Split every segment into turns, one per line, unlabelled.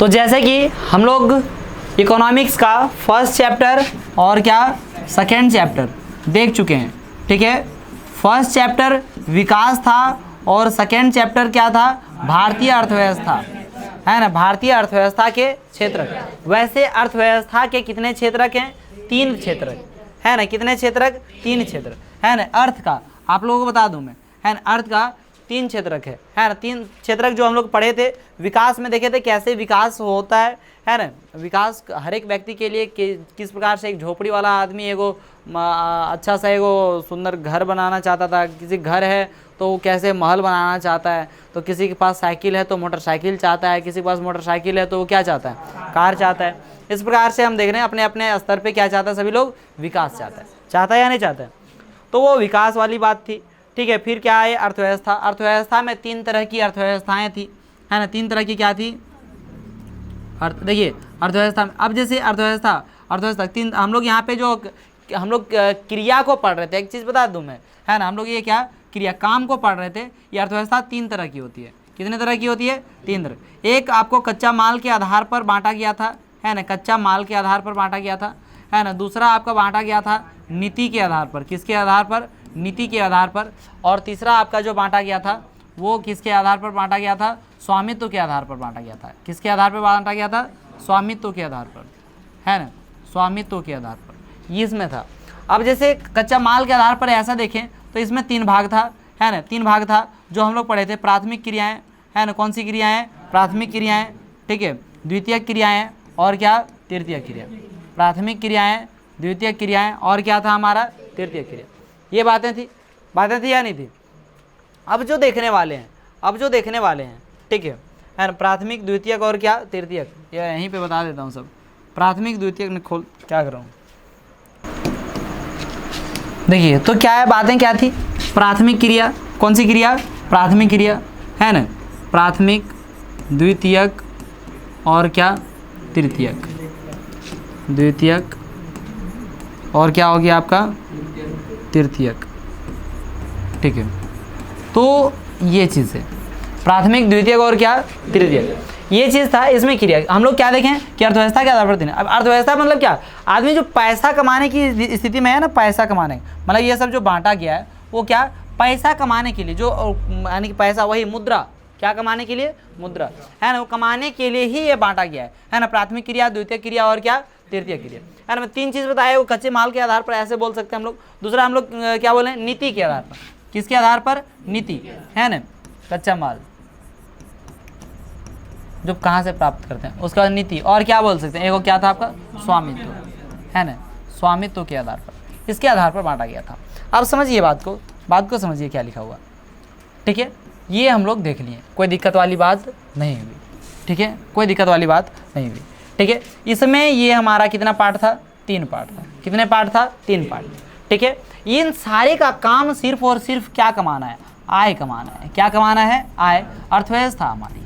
तो जैसे कि हम लोग इकोनॉमिक्स का फर्स्ट चैप्टर और क्या सेकेंड चैप्टर देख चुके हैं, ठीक है। फर्स्ट चैप्टर विकास था और सेकेंड चैप्टर क्या था, भारतीय अर्थव्यवस्था, है ना, भारतीय अर्थव्यवस्था के क्षेत्रक। वैसे अर्थव्यवस्था के कितने क्षेत्रक हैं, 3 क्षेत्रक, है ना, कितने क्षेत्रक, 3 क्षेत्र, है ना। अर्थ का आप लोगों को बता दूं मैं, है ना, अर्थ का 3 क्षेत्रक है ना। 3 क्षेत्रक जो हम लोग पढ़े थे, विकास में देखे थे कैसे विकास होता है ना। विकास हर एक व्यक्ति के लिए किस प्रकार से, एक झोपड़ी वाला आदमी एगो अच्छा सा एगो सुंदर घर बनाना चाहता था, किसी घर है तो वो कैसे महल बनाना चाहता है, तो किसी के पास साइकिल है तो मोटरसाइकिल चाहता है, किसी के पास मोटरसाइकिल है तो वो क्या चाहता है, कार चाहता है। इस प्रकार से हम देख रहे हैं अपने अपने स्तर पे क्या चाहता है, सभी लोग विकास चाहता है या नहीं चाहता है। तो वो विकास वाली बात थी, ठीक है। फिर क्या है, अर्थव्यवस्था। अर्थव्यवस्था में 3 तरह की अर्थव्यवस्थाएं थी, है ना, 3 तरह की क्या थी, देखिए अर्थव्यवस्था में। अब जैसे अर्थव्यवस्था 3, हम लोग यहाँ पे जो हम लोग क्रिया को पढ़ रहे थे, एक चीज़ बता दूँ मैं, है ना, हम लोग ये क्या क्रिया काम को पढ़ रहे थे। ये अर्थव्यवस्था 3 तरह की होती है। कितने तरह की होती है, 3 तरह। एक आपको कच्चा माल के आधार पर बांटा गया था, है ना, कच्चा माल के आधार पर बांटा गया था, है ना। दूसरा आपका बांटा गया था नीति के आधार पर, किसके आधार पर, नीति के आधार पर। और तीसरा आपका जो बांटा गया था वो किसके आधार पर बांटा गया था, स्वामित्व के आधार पर बांटा गया था। किसके आधार पर बांटा गया था, स्वामित्व के आधार पर, है ना, स्वामित्व के आधार पर, ये इसमें था। अब जैसे कच्चा माल के आधार पर ऐसा देखें तो इसमें 3 भाग था, है ना, 3 भाग था जो हम लोग पढ़े थे। प्राथमिक क्रियाएं, है ना, कौन सी क्रियाएं, प्राथमिक क्रियाएं, ठीक है, द्वितीयक क्रियाएं और क्या, तृतीयक क्रिया। प्राथमिक क्रियाएं, द्वितीयक क्रियाएं और क्या था हमारा, तृतीयक क्रिया। ये बातें थी या नहीं थी। अब जो देखने वाले हैं, ठीक है ना, प्राथमिक, द्वितीयक और क्या, तृतीयक। ये यहीं पे बता देता हूँ सब। प्राथमिक, द्वितीयक में खोल क्या कर रहा हूँ, देखिए तो क्या है, बातें क्या थी। प्राथमिक क्रिया, कौन सी क्रिया, प्राथमिक क्रिया, है ना, प्राथमिक, द्वितीयक और क्या, तृतीयक। द्वितीयक और क्या हो गया आपका, तृतीयक, ठीक है। तो ये चीज़ है, प्राथमिक, द्वितीयक और क्या, तृतीयक, ये चीज़ था। इसमें क्रिया हम लोग क्या देखें कि अर्थव्यवस्था के आधार पर देना। अब अर्थव्यवस्था मतलब क्या, आदमी जो पैसा कमाने की स्थिति में है ना, पैसा कमाने, मतलब ये सब जो बांटा गया है वो क्या, पैसा कमाने के लिए, जो यानी कि पैसा, वही मुद्रा, क्या कमाने के लिए, मुद्रा, है ना, वो कमाने के लिए ही ये बांटा गया है ना। प्राथमिक क्रिया, द्वितीयक क्रिया और क्या, तृतीयक क्रिया, है ना। 3 चीज़ बताए, वो कच्चे माल के आधार पर ऐसे बोल सकते हैं हम लोग। दूसरा हम लोग क्या बोले, नीति के आधार पर, किसके आधार पर, नीति, है ना, कच्चा माल जो कहाँ से प्राप्त करते हैं उसका नीति। और क्या बोल सकते हैं, एक क्या था आपका, स्वामित्व, है ना, स्वामित्व के आधार पर, इसके आधार पर बांटा गया था। अब समझिए बात को समझिए क्या लिखा हुआ, ठीक है। ये हम लोग देख लिए, कोई दिक्कत वाली बात नहीं हुई, ठीक है, कोई दिक्कत वाली बात नहीं हुई, ठीक है। इसमें ये हमारा कितना पार्ट था, 3 पार्ट था। कितने पार्ट था, 3 पार्ट, ठीक है। इन सारे का काम सिर्फ और सिर्फ क्या कमाना है, आय कमाना है। क्या कमाना है, आय। अर्थव्यवस्था हमारी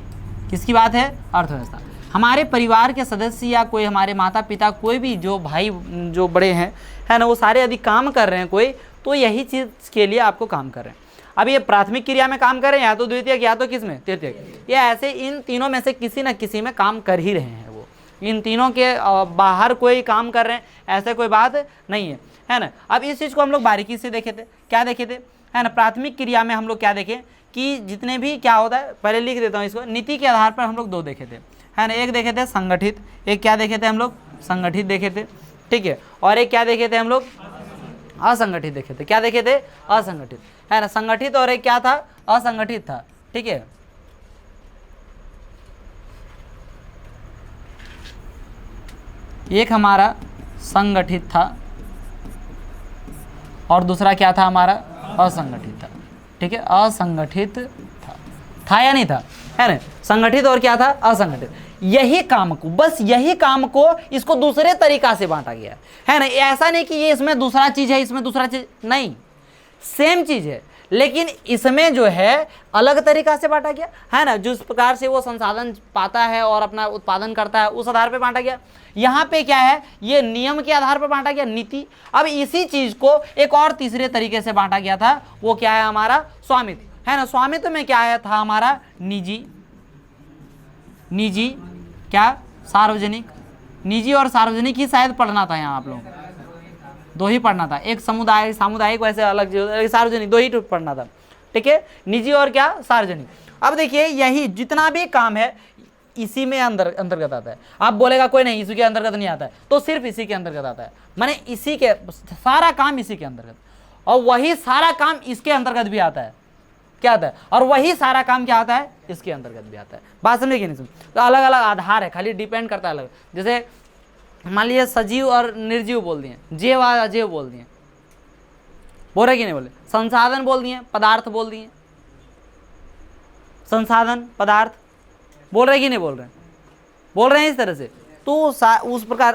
किसकी बात है, अर्थव्यवस्था। हमारे परिवार के सदस्य या कोई हमारे माता पिता, कोई भी जो भाई जो बड़े हैं, है ना, वो सारे यदि काम कर रहे हैं कोई, तो यही चीज़ के लिए आपको काम कर रहे हैं। अब ये प्राथमिक क्रिया में काम कर रहे हैं, या तो द्वितीयक या तो किसमें, तृतीयक। ये ऐसे इन तीनों में से किसी न किसी में काम कर ही रहे हैं। वो इन तीनों के बाहर कोई काम कर रहे हैं ऐसे कोई बात नहीं है ना। अब इस चीज़ को हम लोग बारीकी से देखे थे, क्या देखे थे, है ना। प्राथमिक क्रिया में हम लोग क्या देखें कि जितने भी क्या होता है, पहले लिख देता हूँ इसको। नीति के आधार पर हम लोग 2 देखे थे, है ना। एक देखे थे संगठित, एक क्या देखे थे हम लोग, संगठित देखे थे, ठीक है। और एक क्या देखे थे हम लोग, असंगठित देखे थे। क्या देखे थे, असंगठित, है ना। संगठित और एक क्या था, असंगठित था, ठीक है। एक हमारा संगठित था और दूसरा क्या था हमारा, असंगठित था, ठीक है। असंगठित था या नहीं था, है ना। संगठित और क्या था, असंगठित। यही काम को, बस यही काम को इसको दूसरे तरीका से बांटा गया है ना। ऐसा नहीं कि ये इसमें दूसरा चीज है, इसमें दूसरा चीज नहीं, सेम चीज है, लेकिन इसमें जो है अलग तरीका से बांटा गया, है ना। जिस प्रकार से वो संसाधन पाता है और अपना उत्पादन करता है, उस आधार पर बांटा गया। यहाँ पे क्या है, ये नियम के आधार पर बांटा गया, नीति। अब इसी चीज को एक और तीसरे तरीके से बांटा गया था, वो क्या है हमारा, स्वामित्व, है ना। स्वामित्व में क्या है था हमारा, निजी क्या, सार्वजनिक। निजी और सार्वजनिक ही शायद पढ़ना था यहाँ आप लोगों को, दो ही पढ़ना था, एक समुदाय सामुदायिक वैसे अलग, सार्वजनिक दो ही पढ़ना था, ठीक है, निजी और क्या, सार्वजनिक। अब देखिए यही जितना भी काम है इसी में अंतर्गत आता है। आप बोलेगा कोई नहीं इसी के अंतर्गत नहीं आता है, तो सिर्फ इसी के अंतर्गत आता है, माने इसी के सारा काम इसी के अंतर्गत, और वही सारा काम इसके अंतर्गत भी आता है, क्या आता है, और वही सारा काम क्या आता है, इसके अंतर्गत भी आता है। बात समझे कि नहीं समझे? तो अलग अलग आधार है, खाली डिपेंड करता है अलग। जैसे मान लीजिए सजीव और निर्जीव बोल दिए, जेव और अजेव बोल दिए, बोल रहे कि नहीं बोले, संसाधन बोल दिए, पदार्थ बोल दिए, संसाधन पदार्थ बोल रहे कि नहीं बोल रहे, बोल रहे हैं इस तरह से। तो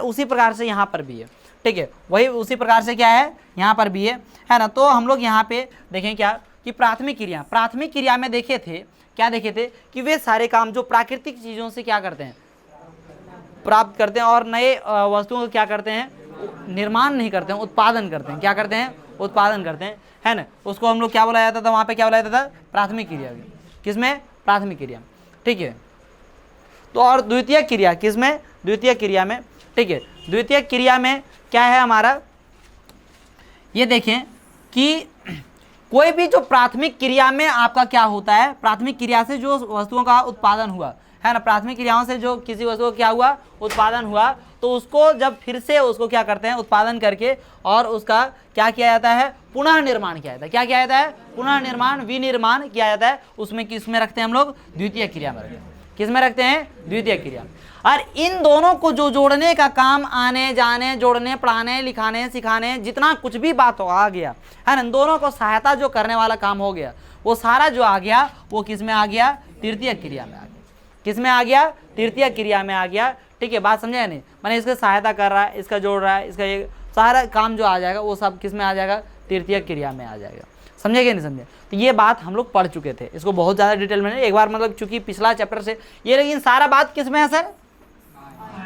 उसी प्रकार से यहाँ पर भी है, ठीक है, वही उसी प्रकार से क्या है यहाँ पर भी है ना। तो हम लोग यहाँ पे देखें क्या कि प्राथमिक क्रिया में देखे थे, क्या देखे थे कि वे सारे काम जो प्राकृतिक चीज़ों से क्या करते हैं, प्राप्त करते हैं, और नए वस्तुओं को क्या करते हैं, निर्माण नहीं करते हैं, उत्पादन करते हैं, क्या करते हैं, उत्पादन करते हैं, है ना। उसको हम लोग क्या बोला जाता था, वहाँ पे क्या बोला जाता था, प्राथमिक क्रिया। किसमें, प्राथमिक क्रिया, ठीक है। तो और द्वितीय क्रिया किसमें, द्वितीय क्रिया में, ठीक है। द्वितीय क्रिया में क्या है हमारा, ये देखें कि कोई भी जो प्राथमिक क्रिया में आपका क्या होता है, प्राथमिक क्रिया से जो वस्तुओं का उत्पादन हुआ है ना, प्राथमिक क्रियाओं से जो किसी वस्तु का क्या हुआ, उत्पादन हुआ, तो उसको जब फिर से उसको क्या करते हैं, उत्पादन करके और उसका क्या किया जाता है, पुनः निर्माण किया जाता है। क्या किया जाता है, पुनः निर्माण, विनिर्माण किया जाता है। उसमें किसमें रखते हैं हम लोग, द्वितीय क्रिया में रखते हैं। किसमें रखते हैं, द्वितीय क्रिया। और इन दोनों को जो जोड़ने का काम, आने जाने, जोड़ने, पढ़ाने, लिखाने, सिखाने, जितना कुछ भी बात आ गया है ना, इन दोनों को सहायता जो करने वाला काम हो गया, वो सारा जो आ गया वो किसमें आ गया, तृतीय क्रिया में आ गया। किसमें आ गया, तृतीय क्रिया में आ गया, ठीक है। बात समझे नहीं, मैंने इसका सहायता कर रहा है, इसका जोड़ रहा है, इसका ये सारा काम जो आ जाएगा वो सब किसमें आ जाएगा, तृतीय क्रिया में आ जाएगा। समझे कि नहीं समझे? तो ये बात हम लोग पढ़ चुके थे, इसको बहुत ज़्यादा डिटेल में नहीं, एक बार मतलब चूंकि पिछला चैप्टर से ये, लेकिन सारा बात किस में है सर,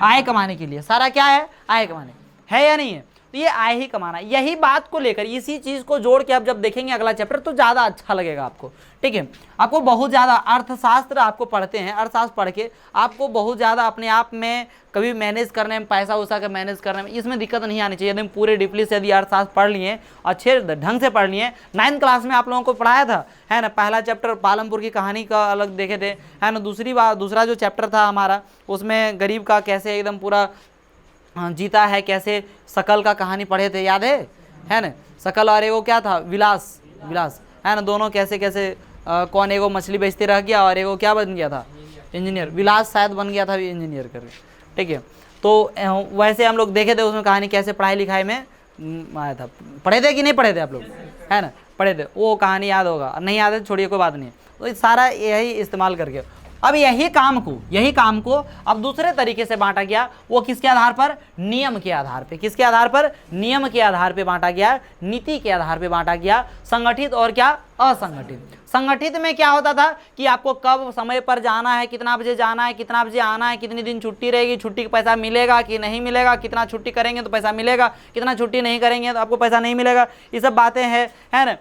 आय कमाने के लिए। सारा क्या है, आय कमाने है या नहीं है, तो ये आय ही कमाना। यही बात को लेकर इसी चीज़ को जोड़ के आप जब देखेंगे अगला चैप्टर तो ज़्यादा अच्छा लगेगा आपको, ठीक है। आपको बहुत ज़्यादा अर्थशास्त्र आपको पढ़ते हैं, अर्थशास्त्र पढ़ के आपको बहुत ज़्यादा अपने आप में कभी मैनेज करने में, पैसा उसा का मैनेज करने में इसमें दिक्कत नहीं आनी चाहिए। यदि पूरे डीपली से यदि अर्थशास्त्र पढ़ लिए, अच्छे ढंग से पढ़ लिए, 9th क्लास में आप लोगों को पढ़ाया था, है ना। पहला चैप्टर पालमपुर की कहानी का अलग देखे थे, है ना। दूसरा जो चैप्टर था हमारा उसमें गरीब का कैसे एकदम पूरा जीता है, कैसे शकल का कहानी पढ़े थे, याद है ना। शकल और एगो क्या था, विलास, है ना। दोनों कैसे कैसे कौन एगो मछली बेचते रह गया और एगो क्या बन गया था, इंजीनियर। विलास शायद बन गया था इंजीनियर करके, ठीक है। तो वैसे हम लोग देखे थे उसमें कहानी कैसे पढ़ाई लिखाई में आया था। पढ़े थे कि नहीं पढ़े थे आप लोग, है ना, पढ़े थे। वो कहानी याद होगा, नहीं याद है छोड़िए, कोई बात नहीं। तो सारा यही इस्तेमाल करके अब यही काम को अब दूसरे तरीके से बांटा गया। वो किसके आधार पर, नियम के आधार पे। किसके आधार पर, नियम के आधार पे बांटा गया, नीति के आधार पे बांटा गया। संगठित और क्या, असंगठित। संगठित में क्या होता था कि आपको कब समय पर जाना है, कितना बजे जाना है, कितना बजे आना है, कितनी दिन छुट्टी रहेगी, छुट्टी का पैसा मिलेगा कि नहीं मिलेगा, कितना छुट्टी करेंगे तो पैसा मिलेगा, कितना छुट्टी नहीं करेंगे तो आपको पैसा नहीं मिलेगा। ये सब बातें हैं, है ना।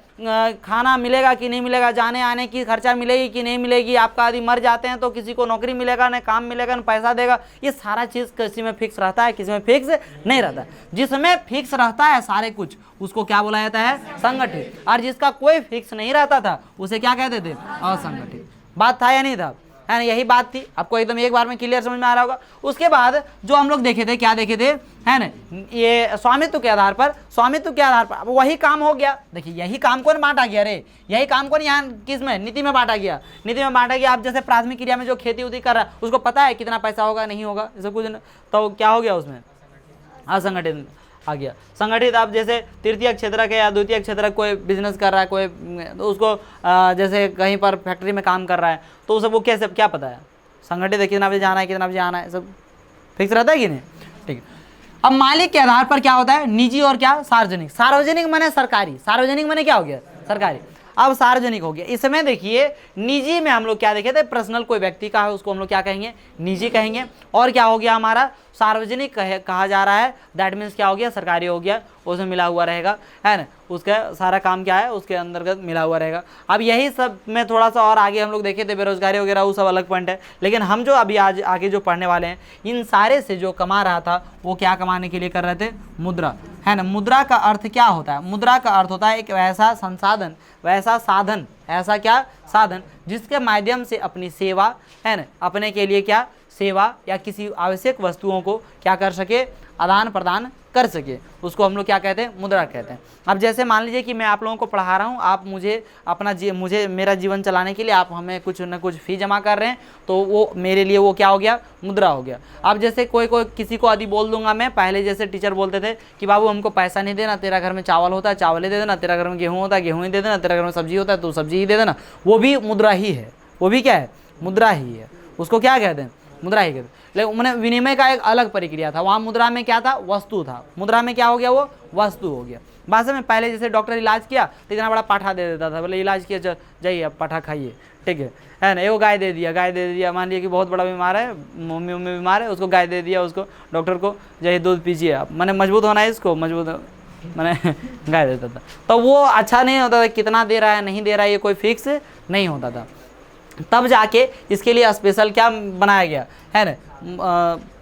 खाना मिलेगा कि नहीं मिलेगा, जाने आने की खर्चा मिलेगी कि नहीं मिलेगी, आपका यदि मर जाते हैं तो किसी को नौकरी मिलेगा, न काम मिलेगा, न पैसा देगा। ये सारा चीज़ किसी में फिक्स रहता है, किसी में फिक्स नहीं रहता। जिसमें फिक्स रहता है सारे कुछ उसको क्या बोला जाता है, संगठित। और जिसका कोई फिक्स नहीं रहता था उसे क्या कहते थे, असंगठित। बात था या नहीं था, है ना। यही बात थी, आपको एकदम एक बार में क्लियर समझ में आ रहा होगा। उसके बाद जो हम लोग देखे थे, क्या देखे थे, है ना, ये स्वामित्व के आधार पर वही काम हो गया। देखिए यही काम को बांटा गया, रे यही काम को यहाँ किस में, नीति में बांटा गया। आप जैसे प्राथमिक क्रिया में जो खेती उती कर रहा है उसको पता है कितना पैसा होगा, नहीं होगा, ऐसा कुछ, तो क्या हो गया उसमें, असंगठित आ गया। संगठित आप जैसे तृतीय क्षेत्र के या द्वितीय क्षेत्र कोई बिजनेस कर रहा है, कोई तो उसको जैसे कहीं पर फैक्ट्री में काम कर रहा है तो उसे वो कैसे क्या पता है, संगठित है, कितना बजे जाना है, कितना बजे आना है, सब फिक्स रहता है कि नहीं, ठीक है। अब मालिक के आधार पर क्या होता है, निजी और क्या, सार्वजनिक। सार्वजनिक माने सरकारी, सार्वजनिक माने क्या हो गया, सरकारी। अब सार्वजनिक हो गया। इसमें देखिए निजी में हम लोग क्या देखे थे, पर्सनल कोई व्यक्ति का है उसको हम लोग क्या कहेंगे, निजी कहेंगे। और क्या हो गया हमारा, सार्वजनिक कहा जा रहा है, दैट मीन्स क्या हो गया, सरकारी हो गया, उसमें मिला हुआ रहेगा, है ना, उसका सारा काम क्या है उसके अंतर्गत मिला हुआ रहेगा। अब यही सब में थोड़ा सा और आगे हम लोग देखे थे बेरोजगारी वगैरह, वो सब अलग पॉइंट है। लेकिन हम जो अभी आज आगे जो पढ़ने वाले हैं, इन सारे से जो कमा रहा था वो क्या कमाने के लिए कर रहे थे, मुद्रा, है ना। मुद्रा का अर्थ क्या होता है, मुद्रा का अर्थ होता है एक वैसा संसाधन, वैसा साधन, ऐसा क्या साधन जिसके माध्यम से अपनी सेवा, है ना, अपने के लिए क्या सेवा या किसी आवश्यक वस्तुओं को क्या कर सके, आदान प्रदान कर सके, उसको हम लोग क्या कहते हैं, मुद्रा कहते हैं। अब जैसे मान लीजिए कि मैं आप लोगों को पढ़ा रहा हूँ, आप मुझे अपना मुझे मेरा जीवन चलाने के लिए आप हमें कुछ न कुछ फी जमा कर रहे हैं, तो वो मेरे लिए वो क्या हो गया, मुद्रा हो गया। अब जैसे कोई किसी को यदि बोल दूंगा मैं, पहले जैसे टीचर बोलते थे कि बाबू हमको पैसा नहीं देना, तेरा घर में चावल होता है चावल ही दे देना, तेरा घर में गेहूँ होता है गेहूँ ही दे देना, तेरा घर में सब्जी होता है तो सब्जी ही दे देना, वो भी मुद्रा ही है, वो भी क्या है, मुद्रा ही है, उसको क्या कहते हैं, मुद्रा ही कहते हैं। लेकिन उन्हें विनिमय का एक अलग प्रक्रिया था, वहाँ मुद्रा में क्या था, वस्तु था, मुद्रा में क्या हो गया, वो वस्तु हो गया। वास्तव में पहले जैसे डॉक्टर इलाज किया तो इतना बड़ा पाठा दे देता था, बोले इलाज किया जाइए अब पाठा खाइए, ठीक है ना, एगो गाय दे दिया, मान लिया कि बहुत बड़ा बीमार है, मम्मी बीमार है, उसको गाय दे दिया, उसको डॉक्टर को जाइए दूध पीजिए आप, मैंने मजबूत होना है इसको, मजबूत मैंने गाय देता था। तो वो अच्छा नहीं होता था, कितना दे रहा है नहीं दे रहा है ये कोई फिक्स नहीं होता था। तब जाके इसके लिए स्पेशल क्या बनाया गया, है ना,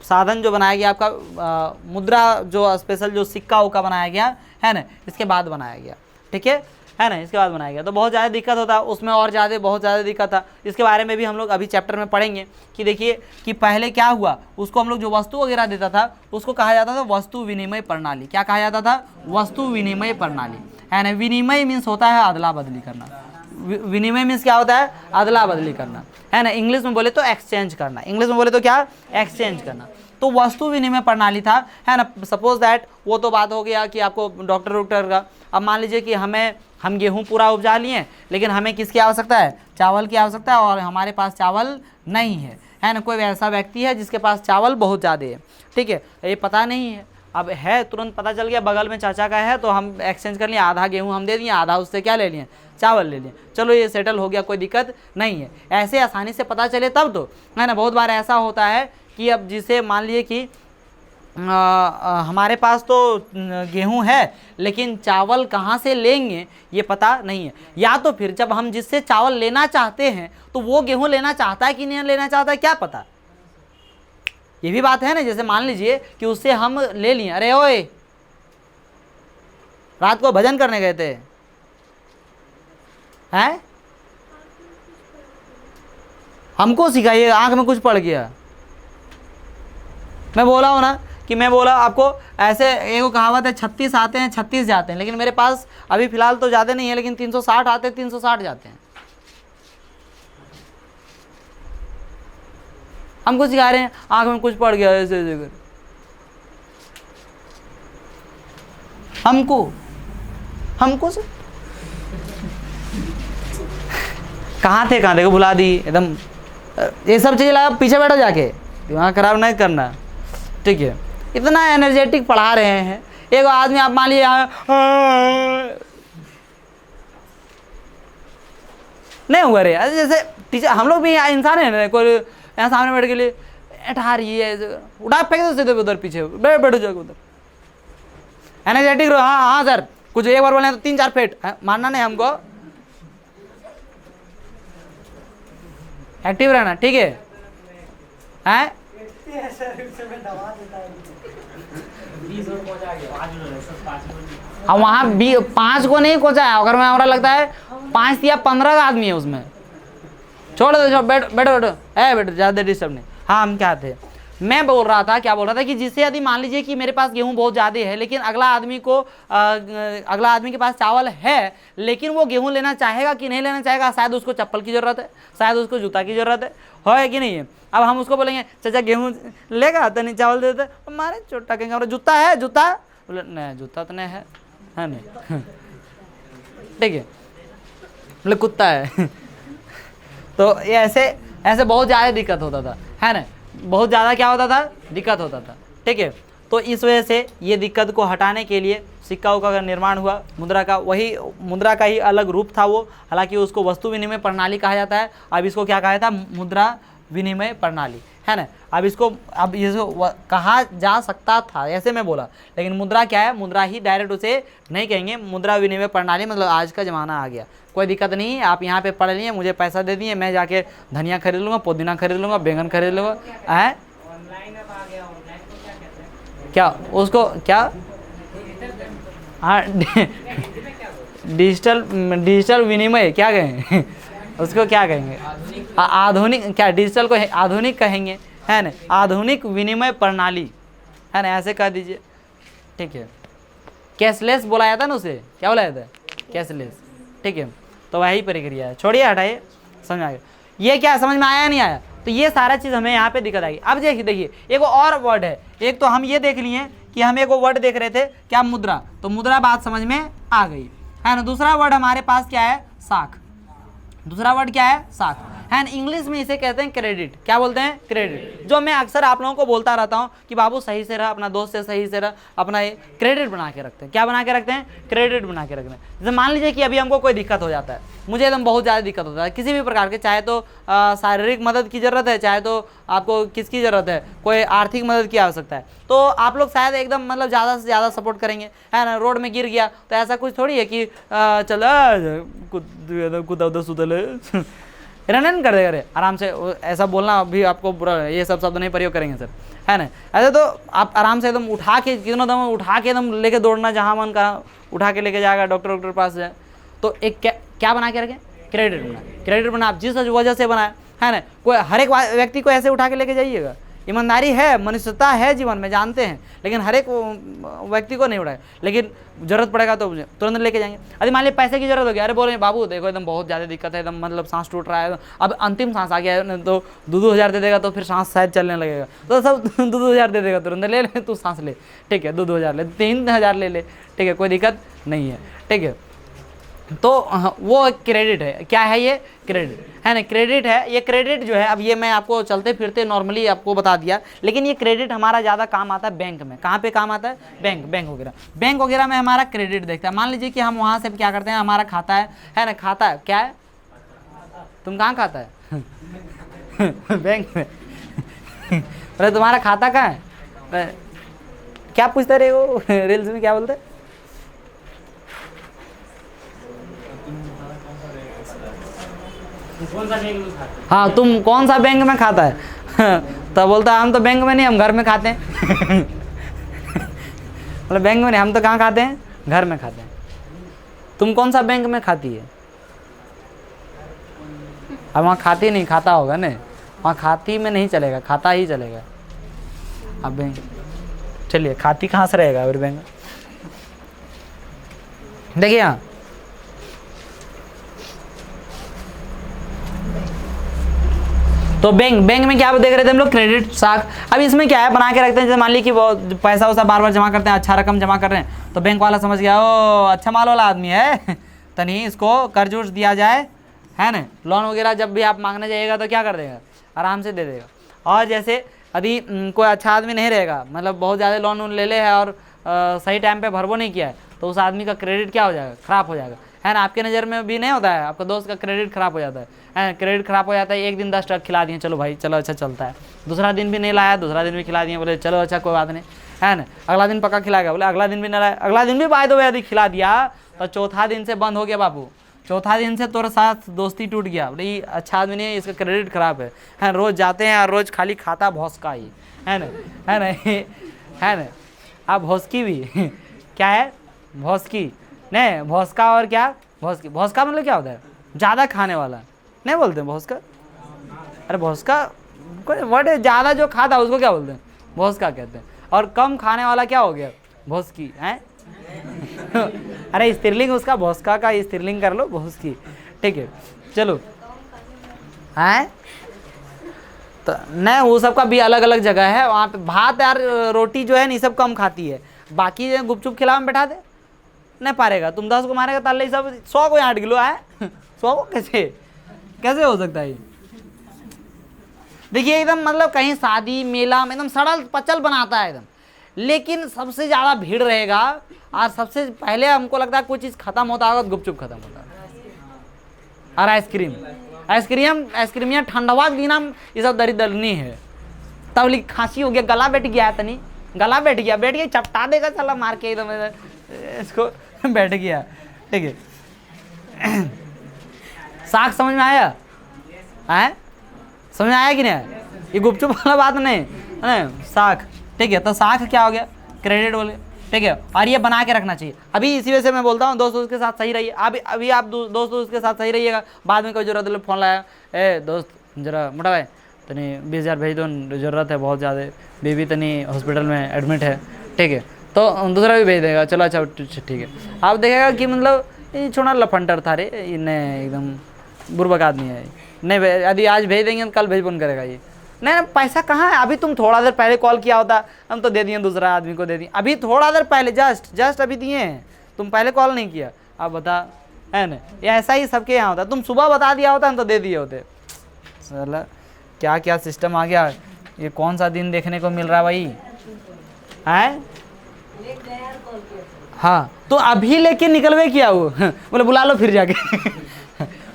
साधन जो बनाया गया आपका, मुद्रा जो स्पेशल जो सिक्का उक्का बनाया गया, है ना, इसके बाद बनाया गया, ठीक है ना, इसके बाद बनाया गया। तो बहुत ज़्यादा दिक्कत होता, उसमें और ज़्यादा बहुत ज़्यादा दिक्कत था। इसके बारे में भी हम लोग अभी चैप्टर में पढ़ेंगे कि देखिए कि पहले क्या हुआ, उसको हम लोग जो वस्तु वगैरह देता था उसको कहा जाता था वस्तु विनिमय प्रणाली। क्या कहा जाता था, वस्तु विनिमय प्रणाली, है ना। विनिमय मीन्स होता है अदला बदली करना, विनिमय मीन्स क्या होता है, अदला बदली करना, है ना। इंग्लिश में बोले तो एक्सचेंज करना, इंग्लिश में बोले तो क्या, एक्सचेंज करना। तो वस्तु विनिमय प्रणाली था, है ना। सपोज दैट वो तो बात हो गया कि आपको डॉक्टर का, अब मान लीजिए कि हम गेहूं पूरा उपजा लिए, लेकिन हमें किसकी आवश्यकता है, चावल की आवश्यकता है, और हमारे पास चावल नहीं है ना। कोई ऐसा व्यक्ति है जिसके पास चावल बहुत ज़्यादा है, ठीक है, ये पता नहीं है, अब है तुरंत पता चल गया बगल में चाचा का है, तो हम एक्सचेंज कर लिए, आधा गेहूं हम दे दिए, आधा उससे क्या ले लिए, चावल ले लिए, चलो ये सेटल हो गया, कोई दिक्कत नहीं है। ऐसे आसानी से पता चले तब तो, है ना। बहुत बार ऐसा होता है कि अब जिसे मान लिए कि हमारे पास तो गेहूं है लेकिन चावल कहाँ से लेंगे ये पता नहीं है, या तो फिर जब हम जिससे चावल लेना चाहते हैं तो वो गेहूं लेना चाहता है कि नहीं लेना चाहता है, क्या पता, ये भी बात है ना। जैसे मान लीजिए कि उससे हम ले लिए, अरे ओए रात को भजन करने गए थे, हैं, हमको सिखाइए, आंख में कुछ पड़ गया, मैं बोला हूँ ना कि मैं बोला आपको, ऐसे एक कहावत है 36 आते हैं 36 जाते हैं, लेकिन मेरे पास अभी फिलहाल तो ज़्यादा नहीं है, लेकिन 360 आते हैं 360 जाते हैं। हमको सिखा रहे हैं आंख में कुछ पड़ गया ऐसे ऐसे कर, हमको से कहाँ थे को भुला दी एकदम, ये सब चीज़ें लगा पीछे बैठो जाके, दिमाग खराब नहीं करना, ठीक है। इतना एनर्जेटिक पढ़ा रहे हैं, एक आदमी आप मान लीजिए नहीं हुआ रे, जैसे टीचर हम लोग भी इंसान है, कोई यहाँ सामने बैठ के लिए ठा रही है, उठा फेंक दो सीधे उधर पीछे, बैठो जाके उधर, एनर्जेटिक रहो। हाँ हाँ सर, कुछ एक बार बोले तो 3-4 फेट, मानना नहीं हमको, एक्टिव रहना, ठीक है, हैं। अब वहाँ 5 को नहीं कोचा है, अगर मैं हमारा लगता है 5 या 15 आदमी है उसमें, छोड़ दो, बैठो बैठो, बैठो, ज़्यादा डिस्टर्ब नहीं। हाँ, हम क्या थे, मैं बोल रहा था, क्या बोल रहा था कि जिससे यदि मान लीजिए कि मेरे पास गेहूं बहुत ज़्यादा है, लेकिन अगला आदमी के पास चावल है, लेकिन वो गेहूं लेना चाहेगा कि नहीं लेना चाहेगा, शायद उसको चप्पल की ज़रूरत है, शायद उसको जूता की ज़रूरत है कि नहीं है। अब हम उसको बोलेंगे चाचा गेहूं लेगा तो नहीं चावल दे देते, हमारे छोटा कहेंगे जूता है, जूता बोले नहीं जूता तो नहीं है नहीं, ठीक है, बोले कुत्ता है। तो ये ऐसे बहुत ज़्यादा दिक्कत होता था, है ना, बहुत ज़्यादा क्या होता था, दिक्कत होता था, ठीक है। तो इस वजह से ये दिक्कत को हटाने के लिए सिक्का उक्का का निर्माण हुआ, मुद्रा का, वही मुद्रा का ही अलग रूप था वो, हालांकि उसको वस्तु विनिमय प्रणाली कहा जाता है, अब इसको क्या कहा जाता है, मुद्रा विनिमय प्रणाली, है ना। अब इसको कहा जा सकता था, ऐसे मैं बोला, लेकिन मुद्रा क्या है, मुद्रा ही डायरेक्ट उसे नहीं कहेंगे, मुद्रा विनिमय प्रणाली मतलब आज का ज़माना आ गया, कोई दिक्कत नहीं है, आप यहाँ पे पढ़ लिए, मुझे पैसा दे दिए, मैं जाके धनिया खरीद लूँगा, पुदीना खरीद लूँगा, बैंगन खरीद लूँगा, है क्या उसको क्या, हाँ डिजिटल विनिमय क्या कहेंगे उसको क्या कहेंगे, आधुनिक, क्या डिजिटल को आधुनिक कहेंगे, है ना, आधुनिक विनिमय प्रणाली, है ना, ऐसे कह दीजिए, ठीक है। कैशलेस बोला जाता है ना उसे, क्या बोला जाता है, कैशलेस, ठीक है। तो वही प्रक्रिया है, छोड़िए हटाइए, समझ आ गया, ये क्या समझ में आया नहीं आया, तो ये सारा चीज़ हमें यहाँ पे दिक्कत आएगी। अब देखिए एक और वर्ड है, एक तो हम ये देख लिए कि हम एक वर्ड देख रहे थे क्या, मुद्रा, तो मुद्रा बात समझ में आ गई, है ना। दूसरा वर्ड हमारे पास क्या है, साख, दूसरा वर्ड क्या है, साख, है ना। इंग्लिश में इसे कहते हैं क्रेडिट, क्या बोलते हैं, क्रेडिट, जो मैं अक्सर आप लोगों को बोलता रहता हूँ कि बाबू सही से रह, अपना दोस्त से सही से रह, अपना ये क्रेडिट बना के रखते हैं, क्या बना के रखते हैं, क्रेडिट बना के रखते हैं। जैसे मान लीजिए कि अभी हमको कोई दिक्कत हो जाता है, मुझे एकदम बहुत ज़्यादा दिक्कत होता है किसी भी प्रकार के, चाहे तो शारीरिक मदद की ज़रूरत है, चाहे तो आपको किसकी ज़रूरत है, कोई आर्थिक मदद की आवश्यकता है, तो आप लोग शायद एकदम मतलब ज़्यादा से ज़्यादा सपोर्ट करेंगे, है ना। रोड में गिर गया तो ऐसा कुछ थोड़ी है कि चल कुदा सुदल रनन कर देगा, रे आराम से, ऐसा बोलना भी आपको बुरा, ये सब शब्द नहीं प्रयोग करेंगे सर, है ना। ऐसे तो आप आराम से एकदम उठा के, कितनों दम उठा के एकदम लेके दौड़ना, जहाँ मन का उठा के लेके जाएगा, डॉक्टर पास जाए, तो एक क्या बना के रखें, क्रेडिट बना, क्रेडिट बना, आप जिस वजह से बनाए, है ना। कोई हर एक व्यक्ति को ऐसे उठा के लेके जाइएगा, ईमानदारी है, मनुष्यता है जीवन में, जानते हैं, लेकिन हर एक व्यक्ति को नहीं उठाए, लेकिन जरूरत पड़ेगा तो तुरंत लेके जाएंगे। अरे मान लीजिए पैसे की जरूरत हो गया, अरे बोल रहे बाबू देखो एकदम बहुत ज़्यादा दिक्कत है, एकदम मतलब सांस टूट रहा है, अब अंतिम सांस आ गया है, तो 2-2 हज़ार दे देगा तो फिर सांस शायद चलने लगेगा, तो सब 2-2 हज़ार दे देगा, तुरंत ले ले तू सांस ले, ठीक है, 2-2 हज़ार ले, 3 हज़ार ले ले, ठीक है, कोई दिक्कत नहीं है, ठीक है। तो वो क्रेडिट है, क्या है ये, क्रेडिट, है ना, क्रेडिट है। ये क्रेडिट जो है, अब ये मैं आपको चलते फिरते नॉर्मली आपको बता दिया, लेकिन ये क्रेडिट हमारा ज़्यादा काम आता है बैंक में, कहाँ पे काम आता है, बैंक वगैरह में हमारा क्रेडिट देखता है। मान लीजिए कि हम वहाँ से क्या करते हैं, हमारा खाता है ना, खाता है क्या है, तुम कहाँ खाता है बैंक में अरे तुम्हारा खाता कहाँ है, क्या पूछते रहे हो रील्स में, क्या बोलते, हाँ तुम कौन सा बैंक में खाता है तो बोलता हम तो बैंक में नहीं, हम घर में खाते हैं मतलब बैंक में नहीं, हम तो कहाँ खाते हैं, घर में खाते हैं। तुम कौन सा बैंक में खाती है, अब वहाँ खाती नहीं, खाता होगा ना, वहाँ खाती में नहीं चलेगा, खाता ही चलेगा। अब बैंक, चलिए खाती कहाँ से रहेगा फिर बैंक, देखिए यहाँ तो बैंक में क्या देख रहे थे हम लोग, क्रेडिट साख। अब इसमें क्या है, बना के रखते हैं, जैसे मान ली कि वो पैसा वैसा बार बार जमा करते हैं, अच्छा रकम जमा कर रहे हैं, तो बैंक वाला समझ गया ओ अच्छा माल वाला आदमी है तो नहीं इसको कर्ज उर्ज दिया जाए, है ना। लोन वगैरह जब भी आप मांगने जाइएगा तो क्या कर देगा, आराम से दे देगा। और जैसे यदि कोई अच्छा आदमी नहीं रहेगा, मतलब बहुत ज़्यादा लोन ले ले है और सही टाइम पर भरवो नहीं किया है, तो उस आदमी का क्रेडिट क्या हो जाएगा, ख़राब हो जाएगा, है ना। आपके नज़र में भी नहीं होता है, आपका दोस्त का क्रेडिट खराब हो जाता है, क्रेडिट खराब हो जाता है, एक दिन 10 ट्रक खिला दिए, चलो भाई चलो अच्छा चलता है, दूसरा दिन भी नहीं लाया, दूसरा दिन भी खिला दिए, बोले चलो अच्छा कोई बात नहीं, है ना। अगला दिन पक्का खिलाएगा, बोले अगला दिन भी नहीं लाया, अगला दिन भी बाय दो यदि खिला दिया तो चौथा दिन से बंद हो गया बाबू, चौथा दिन से तोरे साथ दोस्ती टूट गया, बोले ये अच्छा आदमी नहीं है, इसका क्रेडिट खराब है, रोज़ जाते हैं और रोज़ खाली खाता भौसका ही, है ना, है ना है ना। आप भौसकी भी क्या है, भौसकी नहीं, भौसका और क्या, भौसका मतलब क्या होता है, ज़्यादा खाने वाला नहीं बोलते भौसका, अरे भौसका कोई वर्ड है, ज़्यादा जो खाता है उसको क्या बोलते हैं, भौसका कहते हैं, और कम खाने वाला क्या हो गया, भौसकी है अरे स्त्रीलिंग उसका भौसका का स्त्रीलिंग कर लो, भौसकी, ठीक है। चलो है तो नहीं, वो सब का भी अलग अलग जगह है, वहाँ पे भात यार रोटी जो है नहीं सब कम खाती है, बाकी गुपचुप खिलाओ में बैठा दे नहीं पारेगा, तुम 10 को मारेगा ताले सब 100 को 8 किलो है 100 को कैसे हो सकता है। देखिए एकदम मतलब कहीं शादी मेला में एकदम सड़ल पचल बनाता है एकदम, लेकिन सबसे ज़्यादा भीड़ रहेगा और सबसे पहले हमको लगता है कोई चीज़ खत्म होता होगा तो गुपचुप खत्म होता है। और आइसक्रीम ठंडवा बिना ये सब दरिद्र नहीं है। तब लिख खांसी हो गया, गला बैठ गया है, तनी गला बैठ गया चपटा देगा चला मार के एकदम इसको बैठ गया। ठीक है, साग समझ में आया है? समझ में आया कि नहीं? ये गुपचुप वाला बात नहीं है, साग। ठीक है, तो साग क्या हो गया? क्रेडिट बोले। ठीक है, और ये बना के रखना चाहिए। अभी इसी वजह से मैं बोलता हूँ दोस्तों के साथ सही रहिए। अभी आप दोस्तों के साथ सही रहिएगा। बाद में कोई जरूरत है फ़ोन लाया, ए दोस्त जरा मोटा भाई तनी 20,000 भेज दो, ज़रूरत है बहुत ज़्यादा, बेबी तनी हॉस्पिटल में एडमिट है। ठीक है, तो दूसरा भी भेज देगा, चलो अच्छा ठीक है। आप देखेगा कि मतलब ये छोड़ा लफंटर था रे, इन्हें एकदम बुर्बक आदमी है नहीं। यदि आज भेज देंगे तो कल भेज बन करेगा ये। नहीं पैसा कहाँ है? अभी तुम थोड़ा देर पहले कॉल किया होता, हम तो दे दिए, दूसरा आदमी को दे दिए। अभी थोड़ा देर पहले जस्ट अभी दिए हैं, तुम पहले कॉल नहीं किया। आप बता, है ना? ये ऐसा ही सबके यहाँ होता। तुम सुबह बता दिया होता हम तो दे दिए होते। चला क्या क्या सिस्टम आ गया। ये कौन सा दिन देखने को मिल रहा है भाई? है हाँ, तो अभी लेके निकलवे किया वो बोले बुला लो फिर जाके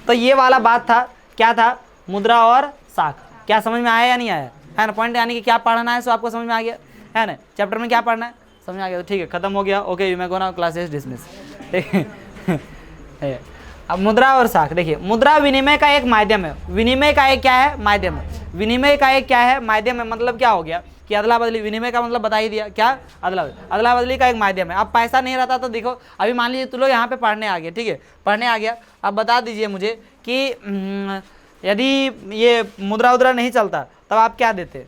तो ये वाला बात था, क्या था? मुद्रा और साख। क्या समझ में आया या नहीं आया? है ना? पॉइंट यानी कि क्या पढ़ना है सो आपको समझ में आ गया, है ना? चैप्टर में क्या पढ़ना है समझ में आ गया, तो ठीक है, खत्म हो गया। ओके, मैं को ना क्लासेस डिसमिस। ठीक है, अब मुद्रा और साख देखिए। मुद्रा विनिमय का एक माध्यम है। विनिमय का एक क्या है? माध्यम है। विनिमय का एक क्या है? माध्यम है। मतलब क्या हो गया कि अदला बदली। विनिमय का मतलब बता ही दिया, क्या? अदला बदली का एक माध्यम है। अब पैसा नहीं रहता तो देखो, अभी मान लीजिए तुम लोग यहाँ पे पढ़ने आ गए, ठीक है, पढ़ने आ गया। अब बता दीजिए मुझे कि यदि ये मुद्रा उद्रा नहीं चलता तब आप क्या देते?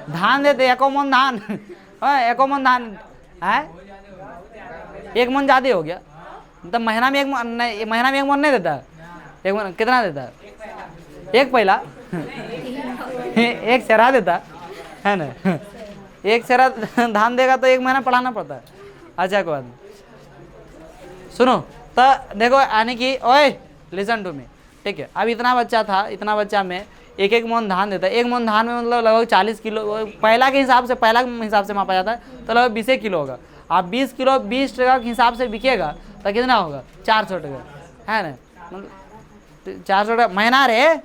धान देते, एको मन धान एको मन धान है, एक मन ज़्यादा हो गया। मतलब महीना में एक मन नहीं देता। एक मन कितना देता? एक पहला एक सेरा देता है ना। एक सेरा धान देगा तो एक महीना पढ़ाना पड़ता है। अच्छा कोई बात नहीं, सुनो तो देखो, यानी कि ओए लिसन टू मी। ठीक है, अब इतना बच्चा था, इतना बच्चा में एक मन धान देता है। एक मन धान में मतलब लगभग 40 किलो, पहला के हिसाब से मापा जाता है तो लगभग 20 किलो होगा। आप 20 किलो 20 टका के हिसाब से बिकेगा तो कितना होगा? 400 टका, है ना? मतलब 400 टका महीना रे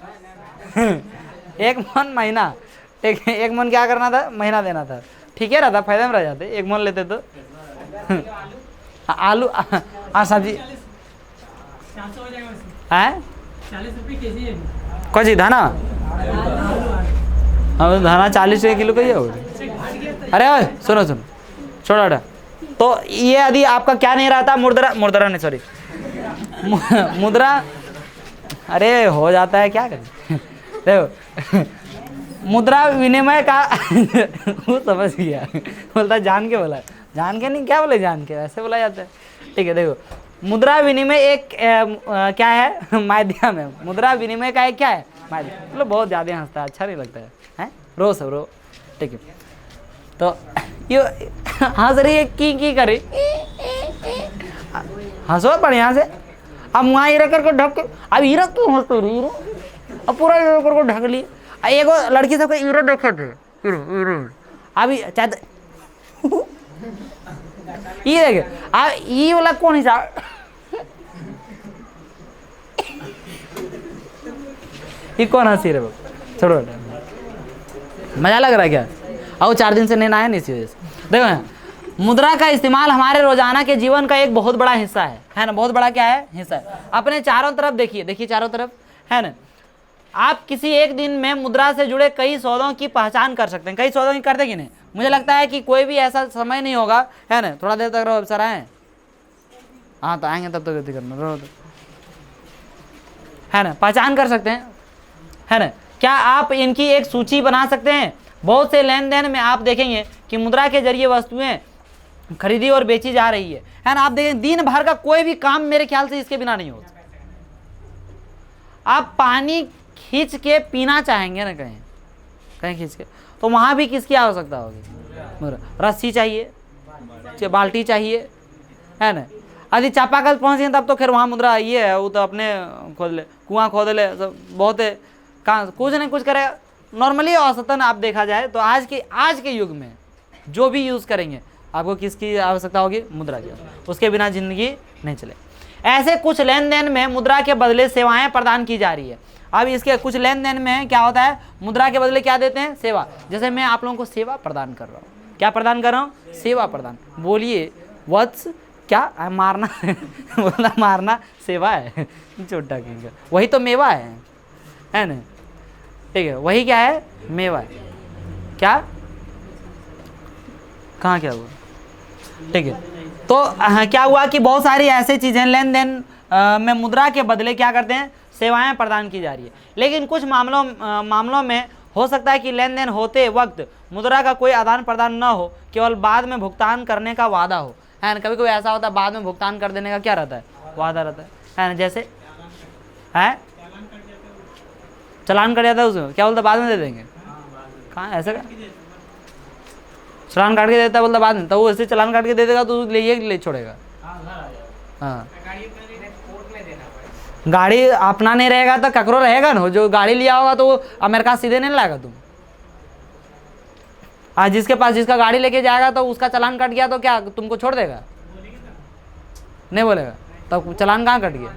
एक मन महीना। ठीक है, एक मन क्या करना था? महीना देना था। ठीक है, रहता, फायदे में रह जाते। एक मन लेते तो आलू सब्जी है 40 रुपये केजी है। कौन सी धाना? हाँ, धाना 40 रुपये किलो का ही है। अरे सुनो छोड़ा। तो ये यदि आपका क्या नहीं रहता? मुद्रा नहीं, सॉरी मुद्रा। अरे हो जाता है, क्या करें देखो मुद्रा विनिमय का वो समझ गया, बोलता जान के बोला, जान के नहीं, क्या बोले जान के, ऐसे बोला जाता है। ठीक है, देखो मुद्रा विनिमय एक क्या है? माध्यम है। मुद्रा विनिमय का एक क्या है? माध्यम। मतलब बहुत ज़्यादा हंसता है, अच्छा नहीं लगता है रो सब रो। ठीक है, तो ये हंस रही है की करे, हंसो बढ़िया से। अब वहाँ हीरा करके ढक के, अब हीरा क्यों हंसते हीरो? अब पूरा हीरो करके ढक लिए। एगो लड़की सबके हीरो देखे थे, हीरो अभी चाहते ये देखे। अब ये वाला कौन हिसाब? ये कौन हंसी रे? छोड़ो, मजा लग रहा है क्या? और 4 दिन से नहीं आया नहीं, इसी वजह से। देखो मुद्रा का इस्तेमाल हमारे रोजाना के जीवन का एक बहुत बड़ा हिस्सा है ना? बहुत बड़ा क्या है? हिस्सा है। अपने चारों तरफ देखिए चारों तरफ, है ना? आप किसी एक दिन में मुद्रा से जुड़े कई सौदों की पहचान कर सकते हैं। कई सौदों की करते कि नहीं? मुझे लगता है कि कोई भी ऐसा समय नहीं होगा, है ना? थोड़ा देर तक रहो, अफसर आए, हाँ तो आएंगे तब तो गति करना, रहो तो, है ना? पहचान कर सकते हैं, है ना? क्या आप इनकी एक सूची बना सकते हैं? बहुत से लेन देन में आप देखेंगे कि मुद्रा के जरिए वस्तुएं खरीदी और बेची जा रही है ना? आप देखें दिन भर का कोई भी काम मेरे ख्याल से इसके बिना नहीं हो सकता। आप पानी खींच के पीना चाहेंगे ना, कहीं खींच के, तो वहां भी किसकी आवश्यकता होगी? रस्सी चाहिए, बाल्टी चाहिए, है ना? यदि चापाकल पहुंचे तब तो खैर वहाँ मुद्रा ये है, वो तो अपने खोद ले, कुआं खोद ले, सब बहुत है, कहाँ कुछ नहीं कुछ करेगा। नॉर्मली औसतन आप देखा जाए तो आज के युग में जो भी यूज़ करेंगे आपको किसकी आवश्यकता होगी, मुद्रा की। उसके बिना जिंदगी नहीं चले। ऐसे कुछ लेन देन में मुद्रा के बदले सेवाएं प्रदान की जा रही है। अब इसके कुछ लेन देन में क्या होता है, मुद्रा के बदले क्या देते हैं, सेवा। जैसे मैं आप लोगों को सेवा प्रदान कर रहा हूँ, क्या प्रदान कर रहा हूँ, सेवा प्रदान। बोलिए वत्स क्या मारना बोलना मारना सेवा है छोटा किंग, वही तो मेवा है ना, ठीक है, वही क्या है, मेवा है। क्या कहाँ क्या हुआ, ठीक है। तो क्या हुआ कि बहुत सारी ऐसी चीज़ें लेन देन में मुद्रा के बदले क्या करते हैं, सेवाएं प्रदान की जा रही है। लेकिन कुछ मामलों में हो सकता है कि लेन देन होते वक्त मुद्रा का कोई आदान प्रदान न हो, केवल बाद में भुगतान करने का वादा हो, है ना। कभी कभी ऐसा होता है बाद में भुगतान कर देने का क्या रहता है, वादा रहता है ना। जैसे है चलान कट जाता है, उसमें क्या बोलता है, बाद में दे देंगे। कहाँ ऐसा चलान काट के देता है, बोलता बाद में, तो वो ऐसे चलान काट के दे देगा तो ले छोड़ेगा। हाँ, गाड़ी अपना नहीं रहेगा तो ककरो रहेगा ना, जो गाड़ी लिया होगा तो वो अमेरिका सीधे नहीं लाएगा तुम। आज जिसके पास जिसका गाड़ी लेके जाएगा तो उसका चलान कट गया तो क्या तुमको छोड़ देगा, नहीं बोलेगा, तब चलान कहाँ कट गया।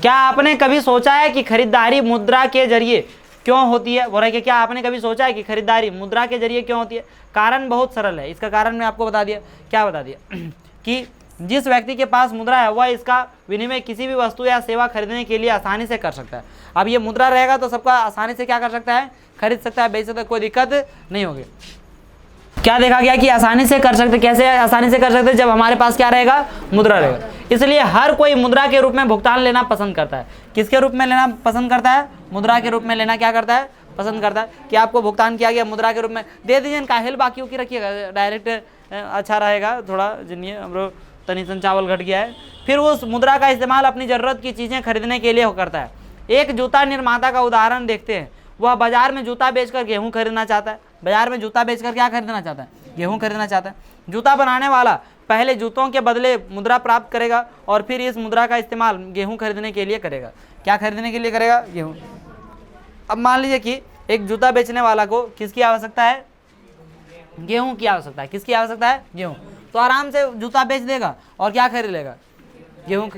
क्या आपने कभी सोचा है कि खरीदारी मुद्रा के जरिए क्यों होती है, बोल रहे कि क्या आपने कभी सोचा है कि खरीदारी मुद्रा के जरिए क्यों होती है। कारण बहुत सरल है, इसका कारण मैं आपको बता दिया। क्या बता दिया कि जिस व्यक्ति के पास मुद्रा है वह इसका विनिमय किसी भी वस्तु या सेवा खरीदने के लिए आसानी से कर सकता है। अब ये मुद्रा रहेगा तो सबका आसानी से क्या कर सकता है, खरीद सकता है, बेच सकता है, कोई दिक्कत नहीं होगी। क्या देखा गया कि आसानी से कर सकते, कैसे आसानी से कर सकते, जब हमारे पास क्या रहेगा, मुद्रा रहेगा। इसलिए हर कोई मुद्रा के रूप में भुगतान लेना पसंद करता है। किसके रूप में लेना पसंद करता है, मुद्रा के रूप में लेना क्या करता है, पसंद करता है। कि आपको भुगतान किया गया मुद्रा के रूप में, दे दीजिए, काहेल बाकियों की रखिएगा, डायरेक्ट अच्छा रहेगा। थोड़ा जिनिए हम लोग तनिसन चावल घट गया है। फिर उस मुद्रा का इस्तेमाल अपनी ज़रूरत की चीज़ें खरीदने के लिए करता है। एक जूता निर्माता का उदाहरण देखते हैं। वह बाजार में जूता बेचकर गेहूं खरीदना चाहता है। बाजार में जूता बेचकर क्या खरीदना चाहता है, गेहूं खरीदना चाहता है। जूता बनाने वाला पहले जूतों के बदले मुद्रा प्राप्त करेगा और फिर इस मुद्रा का इस्तेमाल गेहूं खरीदने के लिए करेगा। क्या खरीदने के लिए करेगा, गेहूं। अब मान लीजिए कि एक जूता बेचने वाला को किसकी आवश्यकता है, गेहूं की आवश्यकता है। किसकी आवश्यकता है, गेहूं। तो आराम से जूता बेच देगा और क्या खरीद लेगा, गेहूं